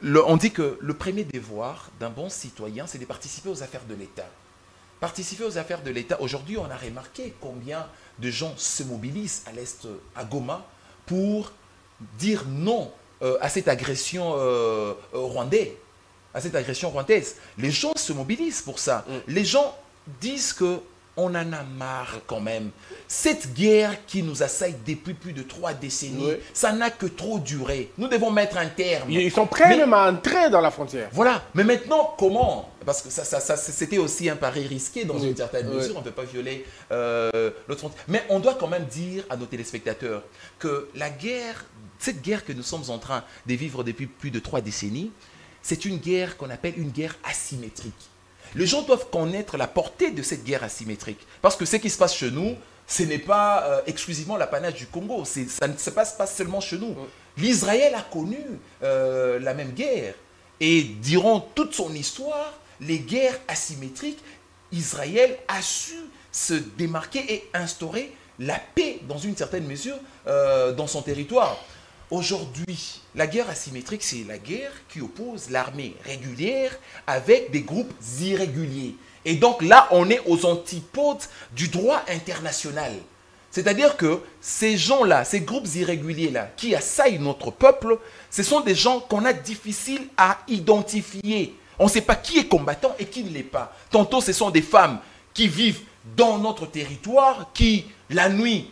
le premier devoir d'un bon citoyen, c'est de participer aux affaires de l'État. Participer aux affaires de l'État. Aujourd'hui, on a remarqué combien de gens se mobilisent à l'Est, à Goma, pour dire non à cette agression rwandaise. Les gens se mobilisent pour ça. Les gens disent que on en a marre quand même. Cette guerre qui nous assaille depuis plus de 3 décennies, ça n'a que trop duré. Nous devons mettre un terme. Ils sont prêts même à entrer dans la frontière. Voilà. Mais maintenant, comment? Parce que c'était aussi un pari risqué dans une certaine mesure. On ne peut pas violer l'autre frontière. Mais on doit quand même dire à nos téléspectateurs que la guerre, cette guerre que nous sommes en train de vivre depuis plus de 3 décennies, c'est une guerre qu'on appelle une guerre asymétrique. Les gens doivent connaître la portée de cette guerre asymétrique. Parce que ce qui se passe chez nous, ce n'est pas exclusivement l'apanage du Congo. Ça ne se passe pas seulement chez nous. L'Israël a connu la même guerre. Et durant toute son histoire, les guerres asymétriques, Israël a su se démarquer et instaurer la paix dans une certaine mesure dans son territoire. Aujourd'hui, la guerre asymétrique, c'est la guerre qui oppose l'armée régulière avec des groupes irréguliers. Et donc là, on est aux antipodes du droit international. C'est-à-dire que ces gens-là, ces groupes irréguliers-là, qui assaillent notre peuple, ce sont des gens qu'on a difficile à identifier. On ne sait pas qui est combattant et qui ne l'est pas. Tantôt, ce sont des femmes qui vivent dans notre territoire, qui, la nuit,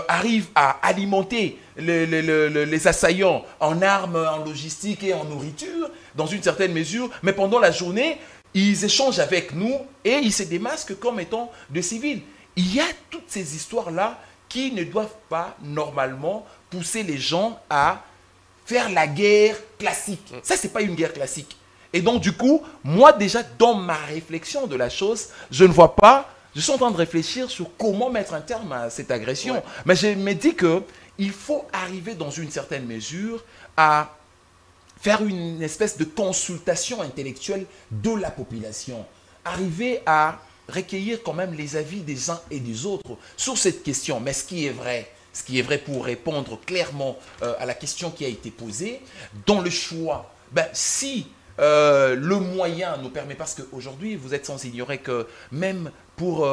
arrivent à alimenter les assaillants en armes, en logistique et en nourriture, dans une certaine mesure, mais pendant la journée, ils échangent avec nous et ils se démasquent comme étant des civils. Il y a toutes ces histoires-là qui ne doivent pas, normalement, pousser les gens à faire la guerre classique. Ça, ce n'est pas une guerre classique. Et donc, du coup, moi, déjà, dans ma réflexion de la chose, je ne vois pas. Je suis en train de réfléchir sur comment mettre un terme à cette agression. Mais je me dis qu'il faut arriver dans une certaine mesure à faire une espèce de consultation intellectuelle de la population. Arriver à recueillir quand même les avis des uns et des autres sur cette question. Mais ce qui est vrai pour répondre clairement à la question qui a été posée, dans le choix, si le moyen nous permet, parce qu'aujourd'hui, vous êtes sans ignorer que même pour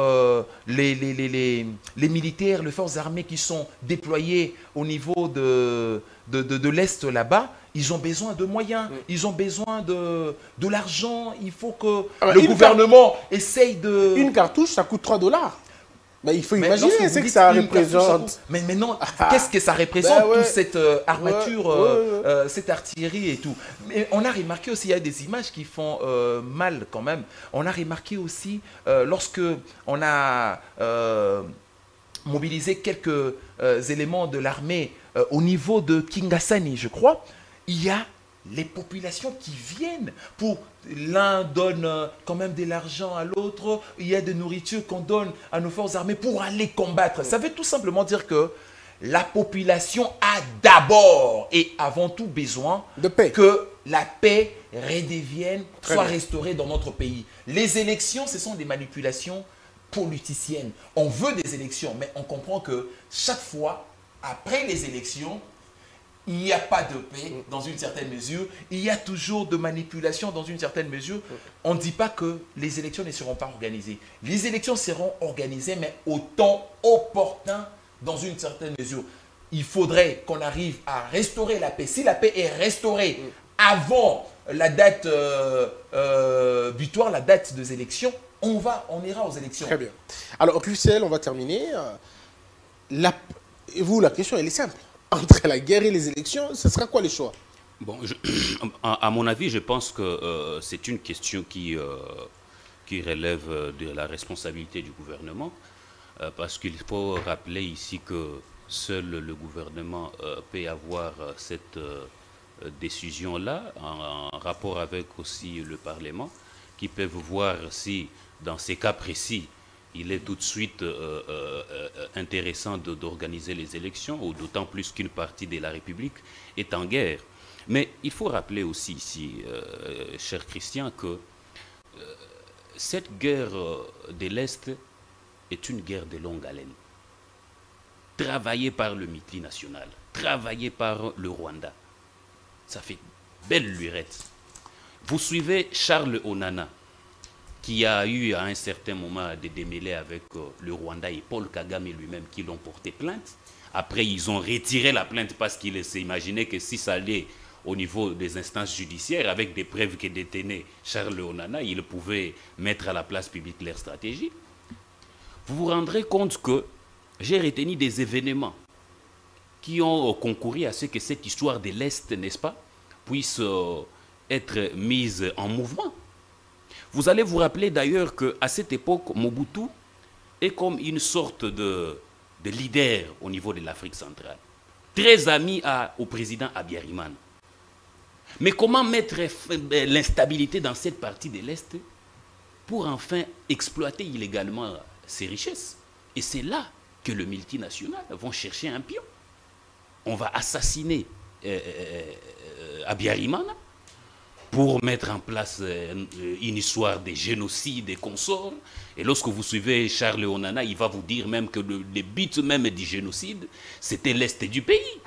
les militaires, les forces armées qui sont déployées au niveau de l'Est là-bas, ils ont besoin de moyens, ils ont besoin de l'argent, il faut que le gouvernement essaye de... Une cartouche, ça coûte $3. Mais il faut Mais imaginer lorsque vous ce que dites ça une cartouche à représente. pompe, mais non, qu'est-ce que ça représente, Ben ouais. toute cette armature, Ouais. cette artillerie et tout. Mais on a remarqué aussi, il y a des images qui font mal quand même. On a remarqué aussi, lorsque on a mobilisé quelques éléments de l'armée au niveau de Kingasani, je crois, il y a les populations qui viennent pour... L'un donne quand même de l'argent à l'autre, il y a de nourriture qu'on donne à nos forces armées pour aller combattre. Ça veut tout simplement dire que la population a d'abord et avant tout besoin De paix. que la paix redevienne, Très soit bien. restaurée dans notre pays. Les élections, ce sont des manipulations politiciennes. On veut des élections, mais on comprend que chaque fois, après les élections, il n'y a pas de paix dans une certaine mesure. Il y a toujours de manipulation dans une certaine mesure. On ne dit pas que les élections ne seront pas organisées. Les élections seront organisées, mais au temps opportun dans une certaine mesure. Il faudrait qu'on arrive à restaurer la paix. Si la paix est restaurée avant la date butoir, la date des élections, on ira aux élections. Très bien. Alors, Christelle, on va terminer. Et vous, la question, elle est simple. Entre la guerre et les élections, ce sera quoi les choix? Bon, à mon avis, je pense que c'est une question qui relève de la responsabilité du gouvernement, parce qu'il faut rappeler ici que seul le gouvernement peut avoir cette décision-là, en rapport avec aussi le Parlement, qui peuvent voir si, dans ces cas précis, il est tout de suite intéressant d'organiser les élections, ou d'autant plus qu'une partie de la République est en guerre. Mais il faut rappeler aussi ici, cher Christian, que cette guerre de l'Est est une guerre de longue haleine, travaillée par le multinational, travaillée par le Rwanda. Ça fait belle lurette. Vous suivez Charles Onana, qui a eu à un certain moment des démêlés avec le Rwanda et Paul Kagame lui-même qui l'ont porté plainte. Après, ils ont retiré la plainte parce qu'ils s'imaginaient que si ça allait au niveau des instances judiciaires, avec des preuves que détenait Charles Onana, ils pouvaient mettre à la place publique leur stratégie. Vous vous rendrez compte que j'ai retenu des événements qui ont concouru à ce que cette histoire de l'Est, n'est-ce pas, puisse être mise en mouvement. Vous allez vous rappeler d'ailleurs qu'à cette époque, Mobutu est comme une sorte de leader au niveau de l'Afrique centrale, très ami au président Abiyarimana. Mais comment mettre l'instabilité dans cette partie de l'Est pour enfin exploiter illégalement ses richesses? Et c'est là que le multinational vont chercher un pion. On va assassiner Abiyarimana pour mettre en place une histoire de génocide et consorts. Et lorsque vous suivez Charles Onana, il va vous dire même que le but même du génocide, c'était l'Est du pays.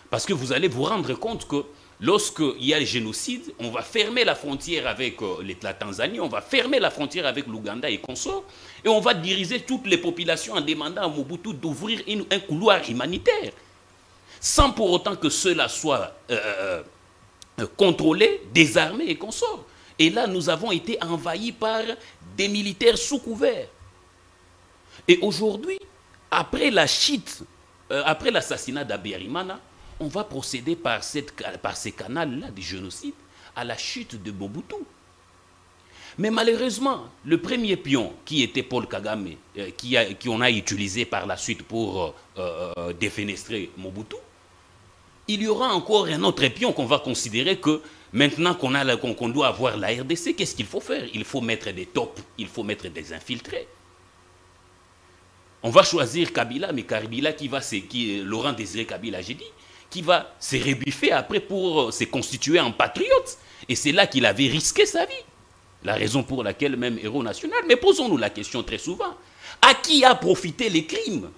Parce que vous allez vous rendre compte que lorsqu'il y a le génocide, on va fermer la frontière avec la Tanzanie, on va fermer la frontière avec l'Ouganda et consorts, et on va diriger toutes les populations en demandant à Mobutu d'ouvrir un couloir humanitaire, sans pour autant que cela soit contrôlés, désarmés et consorts. Et là, nous avons été envahis par des militaires sous couvert. Et aujourd'hui, après la chute, après l'assassinat d'Abiyarimana, on va procéder par ces canaux-là du génocide à la chute de Mobutu. Mais malheureusement, le premier pion, qui était Paul Kagame, qu'on a utilisé par la suite pour défenestrer Mobutu, il y aura encore un autre pion qu'on va considérer que maintenant qu'on doit avoir la RDC, qu'est-ce qu'il faut faire? Il faut mettre des tops, il faut mettre des infiltrés. On va choisir Kabila, mais Kabila Laurent Désiré Kabila, j'ai dit, qui va se rebuffer après pour se constituer en patriote. Et c'est là qu'il avait risqué sa vie. La raison pour laquelle même héros national. Mais posons-nous la question très souvent. À qui a profité les crimes?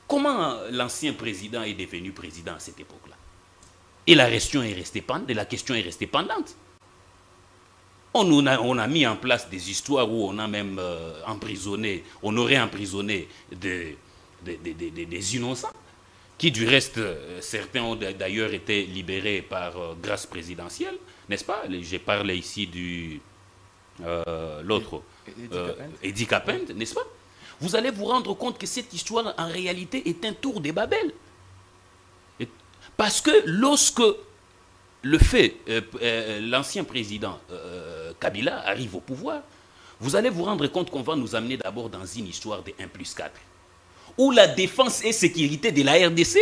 Comment l'ancien président est devenu président à cette époque-là? Et la question est restée pendante. On a mis en place des histoires où on a même emprisonné, on aurait emprisonné des innocents, qui du reste, certains ont d'ailleurs été libérés par grâce présidentielle, n'est-ce pas? J'ai parlé ici l'autre, Edi Kapende, n'est-ce pas? vous allez vous rendre compte que cette histoire, en réalité, est un tour de Babel. Parce que lorsque l'ancien président Kabila arrive au pouvoir, vous allez vous rendre compte qu'on va nous amener d'abord dans une histoire de 1+4, où la défense et sécurité de la RDC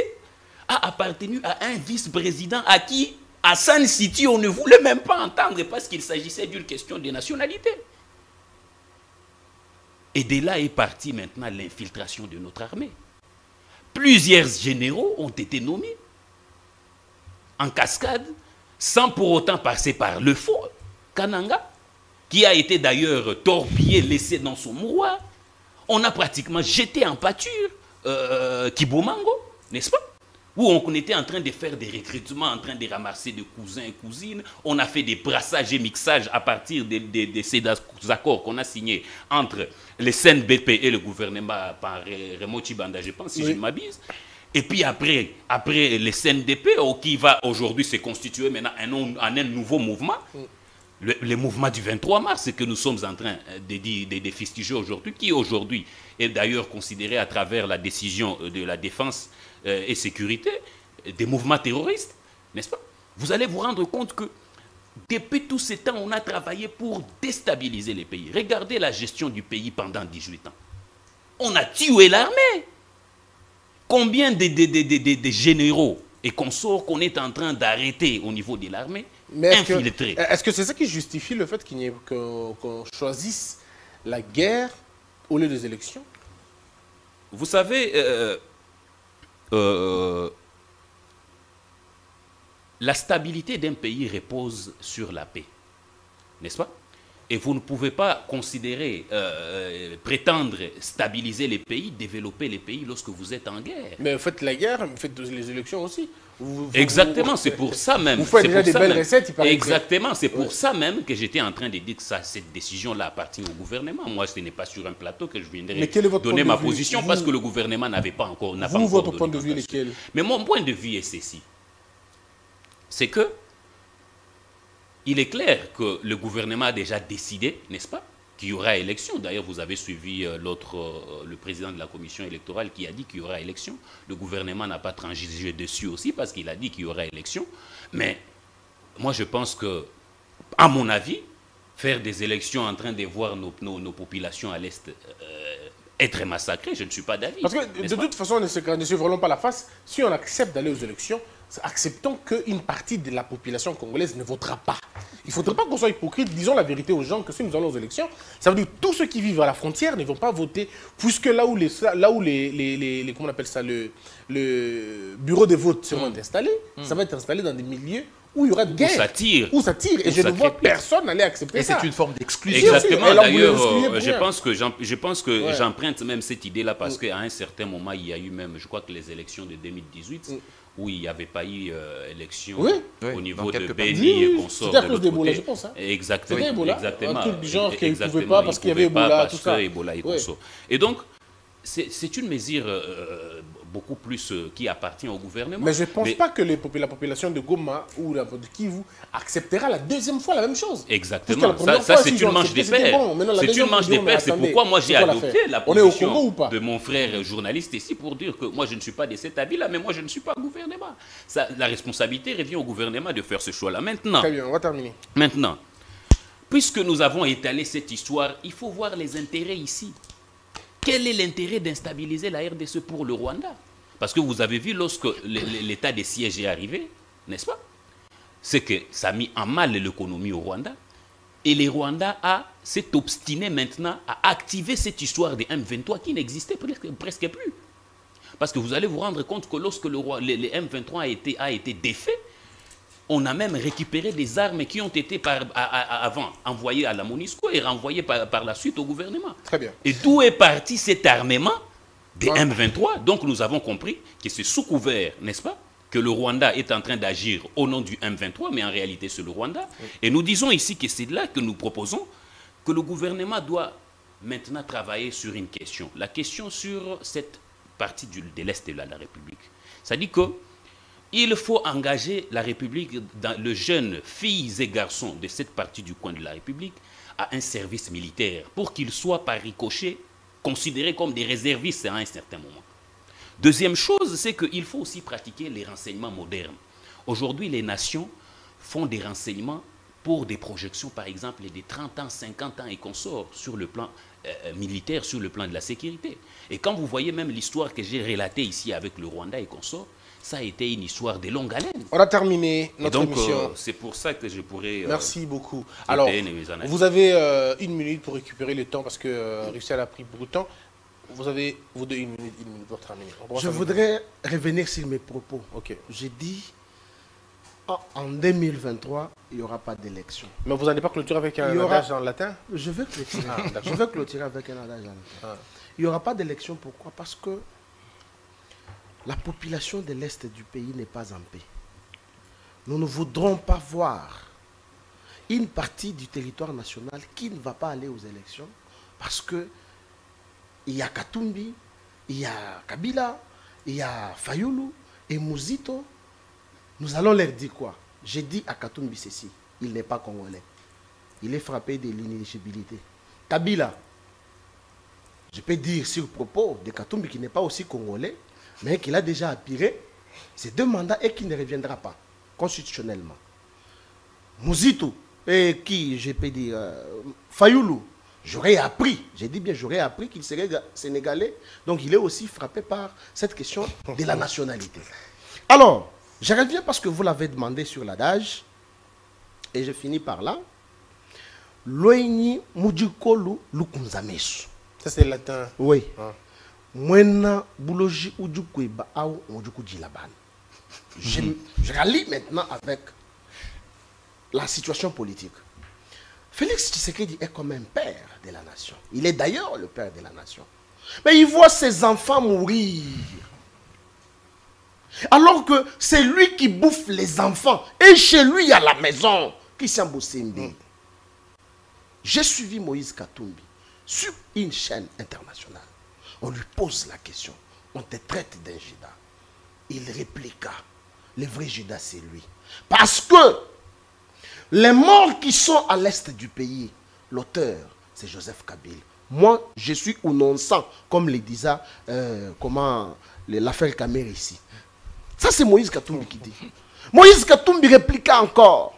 a appartenu à un vice-président à qui, à San City, on ne voulait même pas entendre parce qu'il s'agissait d'une question de nationalité. Et de là est partie maintenant l'infiltration de notre armée. Plusieurs généraux ont été nommés en cascade, sans pour autant passer par le faux Kananga, qui a été d'ailleurs torpillé, laissé dans son mouroir. On a pratiquement jeté en pâture Kibomango, n'est-ce pas? Où on était en train de faire des recrutements, en train de ramasser des cousins et cousines. On a fait des brassages et mixages à partir de ces accords qu'on a signés entre les CNBP et le gouvernement par Raymond Tshibanda, je pense, si je ne m'abuse. Et puis après les CNDP, qui va aujourd'hui se constituer maintenant en un nouveau mouvement, le mouvement du 23 mars que nous sommes en train de fustiger aujourd'hui, qui aujourd'hui est d'ailleurs considéré à travers la décision de la défense et sécurité des mouvements terroristes, n'est-ce pas? Vous allez vous rendre compte que depuis tout ce temps, on a travaillé pour déstabiliser les pays. Regardez la gestion du pays pendant 18 ans. On a tué l'armée. Combien de généraux et consorts qu'on est en train d'arrêter au niveau de l'armée, infiltrés. Est-ce que c'est ça qui justifie le fait qu'on choisisse la guerre au lieu des élections? Vous savez, la stabilité d'un pays repose sur la paix, n'est-ce pas? Et vous ne pouvez pas considérer, prétendre stabiliser les pays, développer les pays lorsque vous êtes en guerre. Mais vous faites la guerre, vous faites les élections aussi. Exactement, c'est pour ça même. Vous faites déjà des belles recettes, il paraît. Exactement, c'est pour ça même que j'étais en train de dire que cette décision-là appartient au gouvernement. Moi, ce n'est pas sur un plateau que je viendrai donner ma position parce que le gouvernement n'avait pas encore. Votre point de vue, lequel? Mais mon point de vue est ceci. C'est que il est clair que le gouvernement a déjà décidé, n'est-ce pas, qu'il y aura élection. D'ailleurs, vous avez suivi le président de la commission électorale qui a dit qu'il y aura élection. Le gouvernement n'a pas transigé dessus aussi parce qu'il a dit qu'il y aura élection. Mais moi, je pense que, à mon avis, faire des élections en train de voir nos populations à l'Est être massacrées, je ne suis pas d'avis. Parce que de toute façon, ne se voilons pas la face. Si on accepte d'aller aux élections, acceptons qu'une partie de la population congolaise ne votera pas. Il ne faudrait pas qu'on soit hypocrite. Disons la vérité aux gens que si nous allons aux élections, ça veut dire que tous ceux qui vivent à la frontière ne vont pas voter, puisque là où comment on appelle ça, le bureau de vote seront installés, ça va être installé dans des milieux où il y aura de guerre. Où ça tire. Et je ne vois personne aller accepter ça. Et c'est une forme d'exclusion. Exactement. D'ailleurs, je pense que j'emprunte même cette idée-là parce qu'à un certain moment, il y a eu même, je crois que les élections de 2018, où il n'y avait pas eu élection au niveau de Béni et consorts. C'était à cause d'Ebola, je pense. Hein. Exactement. C'était Ebola. Exactement. Un truc du genre qu'ils ne pouvaient pas parce qu'il y avait Ebola, tout ça. Ebola et consorts. Et donc, c'est une mesure beaucoup plus qui appartient au gouvernement. Mais je ne pense pas que la population de Goma ou de Kivu acceptera la deuxième fois la même chose. Exactement. Ça c'est une manche d'épère. C'est une manche d'épère. C'est pourquoi moi j'ai adopté la position de mon frère journaliste ici pour dire que moi je ne suis pas de cet avis-là, mais moi je ne suis pas gouvernement. La responsabilité revient au gouvernement de faire ce choix-là. Maintenant, très bien, on va terminer. Maintenant, puisque nous avons étalé cette histoire, il faut voir les intérêts ici. Quel est l'intérêt d'instabiliser la RDC pour le Rwanda? Parce que vous avez vu, lorsque l'état de siège est arrivé, n'est-ce pas? C'est que ça a mis en mal l'économie au Rwanda. Et le Rwanda s'est obstiné maintenant à activer cette histoire de M23 qui n'existait presque plus. Parce que vous allez vous rendre compte que lorsque le M23 a été défait, on a même récupéré des armes qui ont été avant envoyées à la MONUSCO et renvoyées par la suite au gouvernement. Très bien. Et d'où est parti cet armement des M23? Donc nous avons compris que c'est sous couvert, n'est-ce pas, que le Rwanda est en train d'agir au nom du M23, mais en réalité c'est le Rwanda. Oui. Et nous disons ici que c'est là que nous proposons que le gouvernement doit maintenant travailler sur une question. La question sur cette partie de l'Est de la République. C'est-à-dire que il faut engager la République, les jeunes filles et garçons de cette partie du coin de la République, à un service militaire pour qu'ils soient par ricochet considérés comme des réservistes à un certain moment. Deuxième chose, c'est qu'il faut aussi pratiquer les renseignements modernes. Aujourd'hui, les nations font des renseignements pour des projections, par exemple, des 30 ans, 50 ans et consorts sur le plan militaire, sur le plan de la sécurité. Et quand vous voyez même l'histoire que j'ai relatée ici avec le Rwanda et consorts, ça a été une histoire de longue haleine. On a terminé notre émission. C'est pour ça que je pourrais... Merci beaucoup. Alors, vous avez 1 minute pour récupérer le temps parce que Russell a pris beaucoup de temps. Vous avez, vous deux, 1 minute pour terminer. Je voudrais revenir sur mes propos. Ok. J'ai dit, en 2023, il n'y aura pas d'élection. Mais vous n'allez pas clôturer avec un adage en latin? Je vais clôturer. Je vais clôturer avec un adage en latin. Il n'y aura pas d'élection, pourquoi? Parce que la population de l'Est du pays n'est pas en paix. Nous ne voudrons pas voir une partie du territoire national qui ne va pas aller aux élections parce que il y a Katumbi, il y a Kabila, il y a Fayulu et Muzito. Nous allons leur dire quoi? J'ai dit à Katumbi ceci, il n'est pas congolais. Il est frappé de l'inéligibilité. Kabila, je peux dire sur le propos de Katumbi qui n'est pas aussi congolais, mais qu'il a déjà aspiré ces 2 mandats et qui ne reviendra pas constitutionnellement. Muzito, et qui, je peux dire, Fayulu, j'aurais appris, j'ai dit bien, j'aurais appris qu'il serait sénégalais, donc il est aussi frappé par cette question de la nationalité. Alors, je reviens parce que vous l'avez demandé sur l'adage, et je finis par là. Loini mujikolu lukunzamesu. Ça c'est latin. Oui. Mwena bouloji ujukweba au ujukujilabane. Je rallie maintenant avec la situation politique. Félix Tshisekedi est comme un père de la nation. Il est d'ailleurs le père de la nation. Mais il voit ses enfants mourir. Alors que c'est lui qui bouffe les enfants. Et chez lui à la maison. Christian Boussembi. J'ai suivi Moïse Katumbi sur une chaîne internationale. On lui pose la question. On te traite d'un Judas. Il répliqua. Le vrai Judas, c'est lui. Parce que les morts qui sont à l'est du pays, l'auteur, c'est Joseph Kabila. Moi, je suis innocent, comme le disait l'affaire Kamer ici. Ça, c'est Moïse Katumbi qui dit. Moïse Katumbi répliqua encore.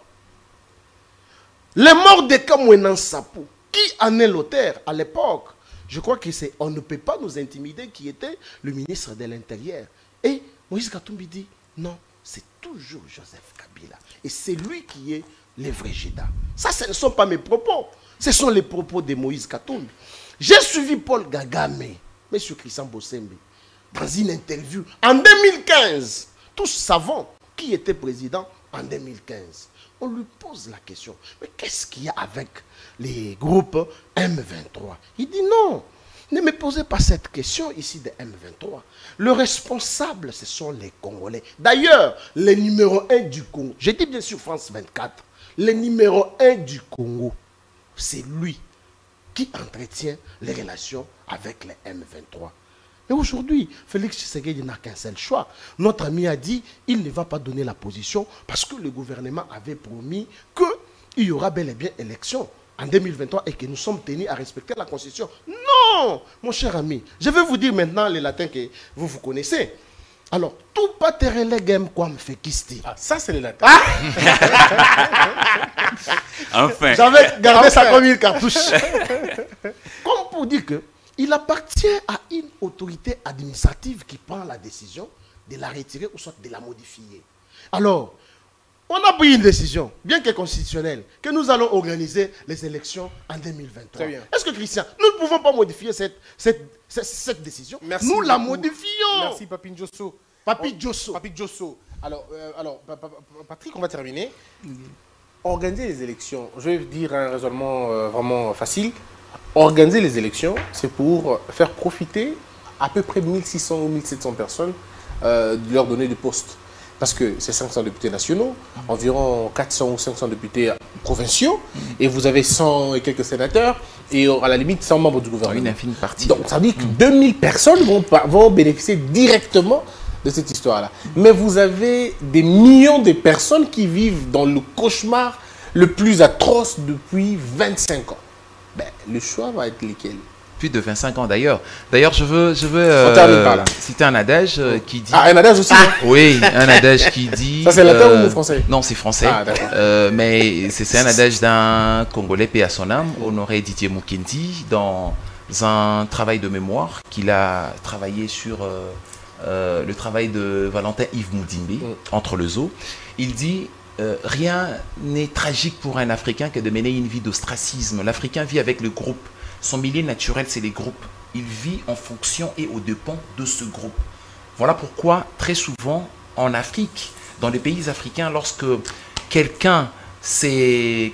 Les morts de Kamouenan Sapou, qui en est l'auteur à l'époque? Je crois que c'est on ne peut pas nous intimider qui était le ministre de l'Intérieur. Et Moïse Katumbi dit, non, c'est toujours Joseph Kabila. Et c'est lui qui est le vrai Judas. Ça, ce ne sont pas mes propos. Ce sont les propos de Moïse Katumbi. J'ai suivi Paul Kagame, M. Christian Bosembe, dans une interview en 2015. Tous savons qui était président en 2015. On lui pose la question, mais qu'est-ce qu'il y a avec les groupes M23? Il dit non, ne me posez pas cette question ici de M23. Le responsable, ce sont les Congolais. D'ailleurs, le numéro 1 du Congo, j'ai dit bien sûr France 24, le numéro 1 du Congo, c'est lui qui entretient les relations avec les M23. Et aujourd'hui, Félix Tshisekedi n'a qu'un seul choix. Notre ami a dit qu'il ne va pas donner la position parce que le gouvernement avait promis qu'il y aura bel et bien élection en 2023 et que nous sommes tenus à respecter la Constitution. Non, mon cher ami, je vais vous dire maintenant les latins que vous connaissez. Alors, tout pas te relègue comme fait kisti. Ah, ça c'est les latins. Enfin. J'avais gardé ça comme une cartouche. Comme pour dire que il appartient à une autorité administrative qui prend la décision de la retirer ou soit de la modifier. Alors, on a pris une décision, bien que constitutionnelle, que nous allons organiser les élections en 2023. Est-ce que, Christian, nous ne pouvons pas modifier cette décision? Merci nous beaucoup. La modifions. Merci, Papi Djosso. Papi Djosso. Papi Djosso. Alors, Patrick, on va terminer. Organiser les élections, je vais dire un raisonnement vraiment facile. Organiser les élections, c'est pour faire profiter à peu près 1600 ou 1700 personnes de leur donner des postes. Parce que c'est 500 députés nationaux, environ 400 ou 500 députés provinciaux, et vous avez 100 et quelques sénateurs, et à la limite 100 membres du gouvernement. Une infime partie. Donc ça veut dire que 2000 personnes vont bénéficier directement de cette histoire-là. Mais vous avez des millions de personnes qui vivent dans le cauchemar le plus atroce depuis 25 ans. Ben, le choix va être lequel? plus de 25 ans d'ailleurs. D'ailleurs, je veux citer un adage qui dit... Ah, un adage aussi Oui, un adage qui dit... Ça, c'est latin ou français? Non, c'est français. Ah, d'accord. Mais c'est un adage d'un Congolais, paix à son âme, Honoré Didier Mukendi, dans un travail de mémoire qu'il a travaillé sur le travail de Valentin Yves Moudimbe, Entre le zoo. Il dit... rien n'est tragique pour un Africain que de mener une vie d'ostracisme. L'Africain vit avec le groupe. Son milieu naturel, c'est les groupes. Il vit en fonction et aux dépens de ce groupe. Voilà pourquoi, très souvent, en Afrique, dans les pays africains, lorsque quelqu'un s'est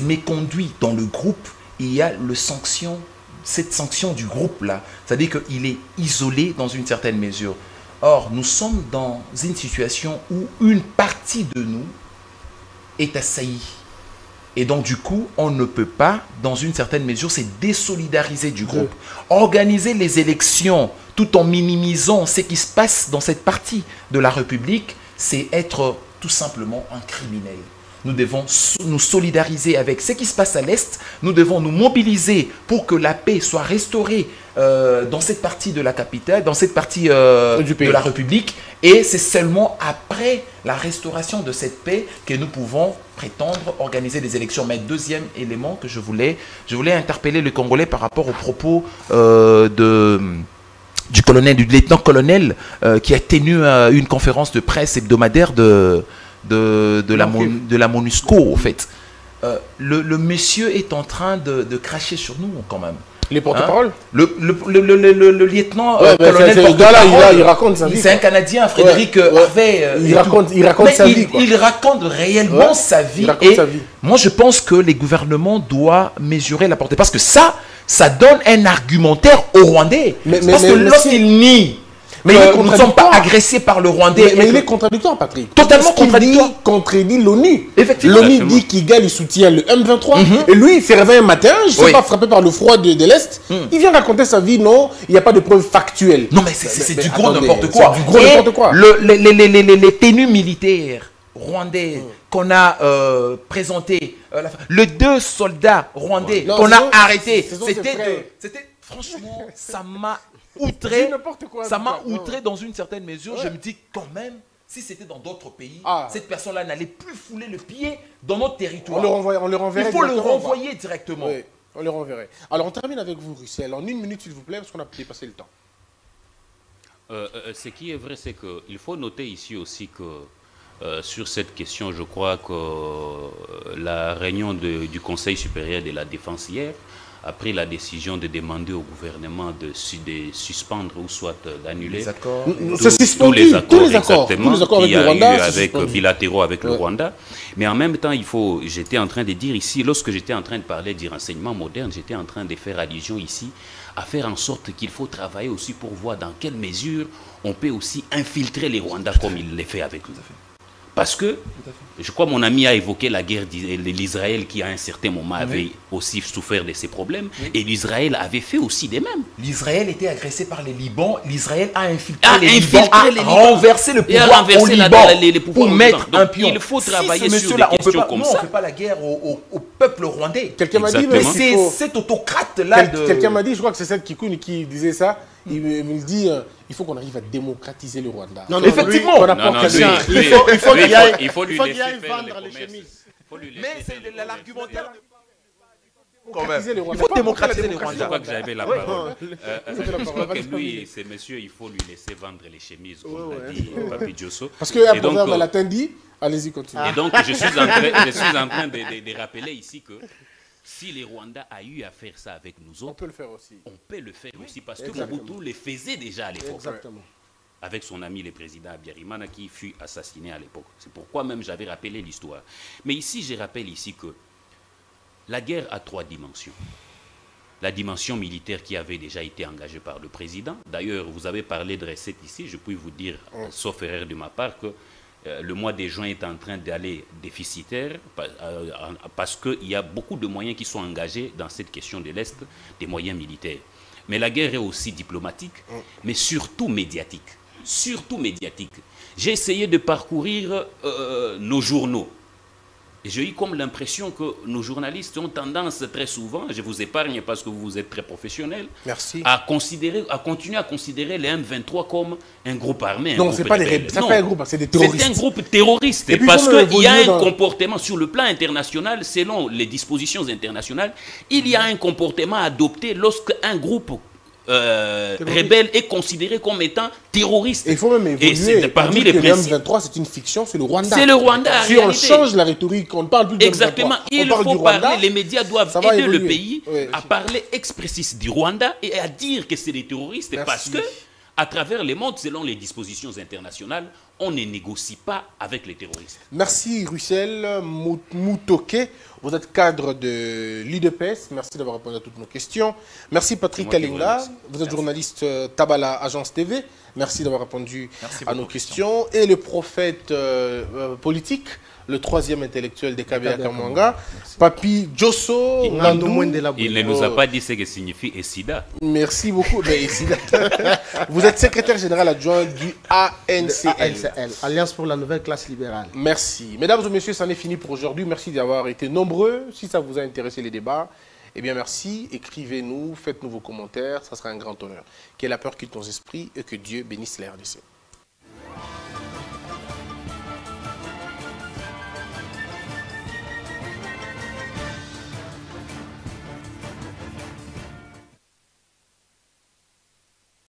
méconduit dans le groupe, il y a cette sanction du groupe-là. C'est-à-dire qu'il est isolé dans une certaine mesure. Or, nous sommes dans une situation où une partie de nous est assaillie. Et donc, du coup, on ne peut pas, dans une certaine mesure, se désolidariser du groupe. Organiser les élections tout en minimisant ce qui se passe dans cette partie de la République, c'est être tout simplement un criminel. Nous devons nous solidariser avec ce qui se passe à l'Est. Nous devons nous mobiliser pour que la paix soit restaurée dans cette partie de la capitale, dans cette partie de la République. Et c'est seulement après la restauration de cette paix que nous pouvons prétendre organiser des élections. Mais deuxième élément que je voulais interpeller le Congolais par rapport aux propos du lieutenant-colonel qui a tenu une conférence de presse hebdomadaire de la MONUSCO, en fait. Le monsieur est en train de cracher sur nous, quand même. Les porte-paroles, le lieutenant colonel il raconte sa vie. C'est un Canadien, Frédéric Harvey. Il raconte sa vie. Il raconte réellement sa vie. Moi, je pense que les gouvernements doivent mesurer la portée. Parce que ça donne un argumentaire aux Rwandais. Parce que lorsqu'il nie... Mais nous ne sommes pas agressés par le Rwandais. Mais il est contradictoire, Patrick. Totalement contradictoire. Il contredit l'ONU. Effectivement. L'ONU dit qu'il soutient le M23. Et lui, il s'est réveillé un matin, je ne sais pas, frappé par le froid de l'Est. Il vient raconter sa vie, non, il n'y a pas de preuves factuelles. Non, mais c'est du gros n'importe quoi. C'est du gros n'importe quoi. Les tenues militaires rwandais qu'on a présenté, les 2 soldats rwandais qu'on a arrêtés, c'était franchement, ça m'a outré, dans une certaine mesure. Je me dis quand même, si c'était dans d'autres pays, cette personne-là n'allait plus fouler le pied dans notre territoire. On le renverrait. Il faut le renvoyer directement. Oui, on le renverrait. Alors on termine avec vous, Russell. En 1 minute, s'il vous plaît, parce qu'on a dépassé le temps. Ce qui est vrai, c'est qu'il faut noter ici aussi que sur cette question, je crois que la réunion du Conseil supérieur de la défense hier a pris la décision de demander au gouvernement de suspendre ou soit d'annuler tous les accords qu'il y a eu bilatéraux avec le Rwanda. Mais en même temps, j'étais en train de dire ici, lorsque j'étais en train de parler du renseignement moderne, j'étais en train de faire allusion ici à faire en sorte qu'il faut travailler aussi pour voir dans quelle mesure on peut aussi infiltrer les Rwandais comme il le fait avec nous. Parce que, je crois mon ami a évoqué la guerre de l'Israël qui à un certain moment avait aussi souffert de ces problèmes. Et l'Israël avait fait aussi des mêmes. L'Israël était agressé par les Libans. L'Israël a infiltré les Libans, a renversé le pouvoir au Liban pour mettre un pion. Il faut travailler sur des questions comme ça. On ne fait pas la guerre au peuple rwandais. Quelqu'un m'a dit, c'est cet autocrate-là. Quelqu'un m'a dit, je crois que c'est cette Kikoun qui disait ça. Il me dit, il faut qu'on arrive à démocratiser le Rwanda. Non, effectivement. Il faut lui laisser vendre les chemises. Mais c'est l'argumentaire. Il faut démocratiser le Rwanda. Je crois que j'avais la parole. Je crois que lui, c'est monsieur, il faut lui laisser vendre les chemises, comme l'a dit Papi Diosso. Parce qu'un proverbe à latin dit, allez-y, continuez. Et donc, je suis en train de rappeler ici que si les Rwandais a eu à faire ça avec nous autres, on peut le faire aussi. On peut le faire aussi parce que Mobutu le faisait déjà à l'époque. Exactement. Avec son ami le président Abiyarimana qui fut assassiné à l'époque. C'est pourquoi même j'avais rappelé l'histoire. Mais ici, je rappelle ici que la guerre a 3 dimensions. La dimension militaire qui avait déjà été engagée par le président. D'ailleurs, vous avez parlé de recettes ici. Je puis vous dire, sauf erreur de ma part, que le mois de juin est en train d'aller déficitaire parce qu'il y a beaucoup de moyens qui sont engagés dans cette question de l'Est, des moyens militaires. Mais la guerre est aussi diplomatique, mais surtout médiatique. Surtout médiatique. J'ai essayé de parcourir nos journaux. Et j'ai eu comme l'impression que nos journalistes ont tendance très souvent, je vous épargne parce que vous êtes très professionnels, Merci. à continuer à considérer les M23 comme un groupe armé. Non, c'est pas un groupe, c'est des terroristes. C'est un groupe terroriste. Et puis, parce qu'il y a un comportement sur le plan international, selon les dispositions internationales, il y a un comportement adopté lorsqu'un groupe rebelle est considéré comme étant terroriste. Et il faut même évoluer. Et parmi les principes. Le M23, c'est une fiction, c'est le Rwanda. C'est le Rwanda. Si on change la rhétorique, on ne parle plus de exactement. M23, il faut parler, les médias doivent aider le pays à parler expressis du Rwanda et à dire que c'est des terroristes. Merci. Parce que, à travers le monde, selon les dispositions internationales, on ne négocie pas avec les terroristes. Merci Russell Moutoké. Vous êtes cadre de l'IDPS. Merci d'avoir répondu à toutes nos questions. Merci Patrick Kalinga. Vous êtes journaliste Tabala Agence TV. Merci d'avoir répondu à nos questions. Et le prophète politique, le troisième intellectuel des Kabila Kamwanga, Papi Djosso. Il ne nous a pas dit ce que signifie ESIDA. Merci beaucoup. Vous êtes secrétaire général adjoint du ANCL. Alliance pour la nouvelle classe libérale. Merci. Mesdames et messieurs, c'en est fini pour aujourd'hui. Merci d'avoir été nombreux. Si ça vous a intéressé les débats, eh bien merci. Écrivez-nous, faites-nous vos commentaires. Ça sera un grand honneur. Que la peur quitte nos esprits et que Dieu bénisse la RDC.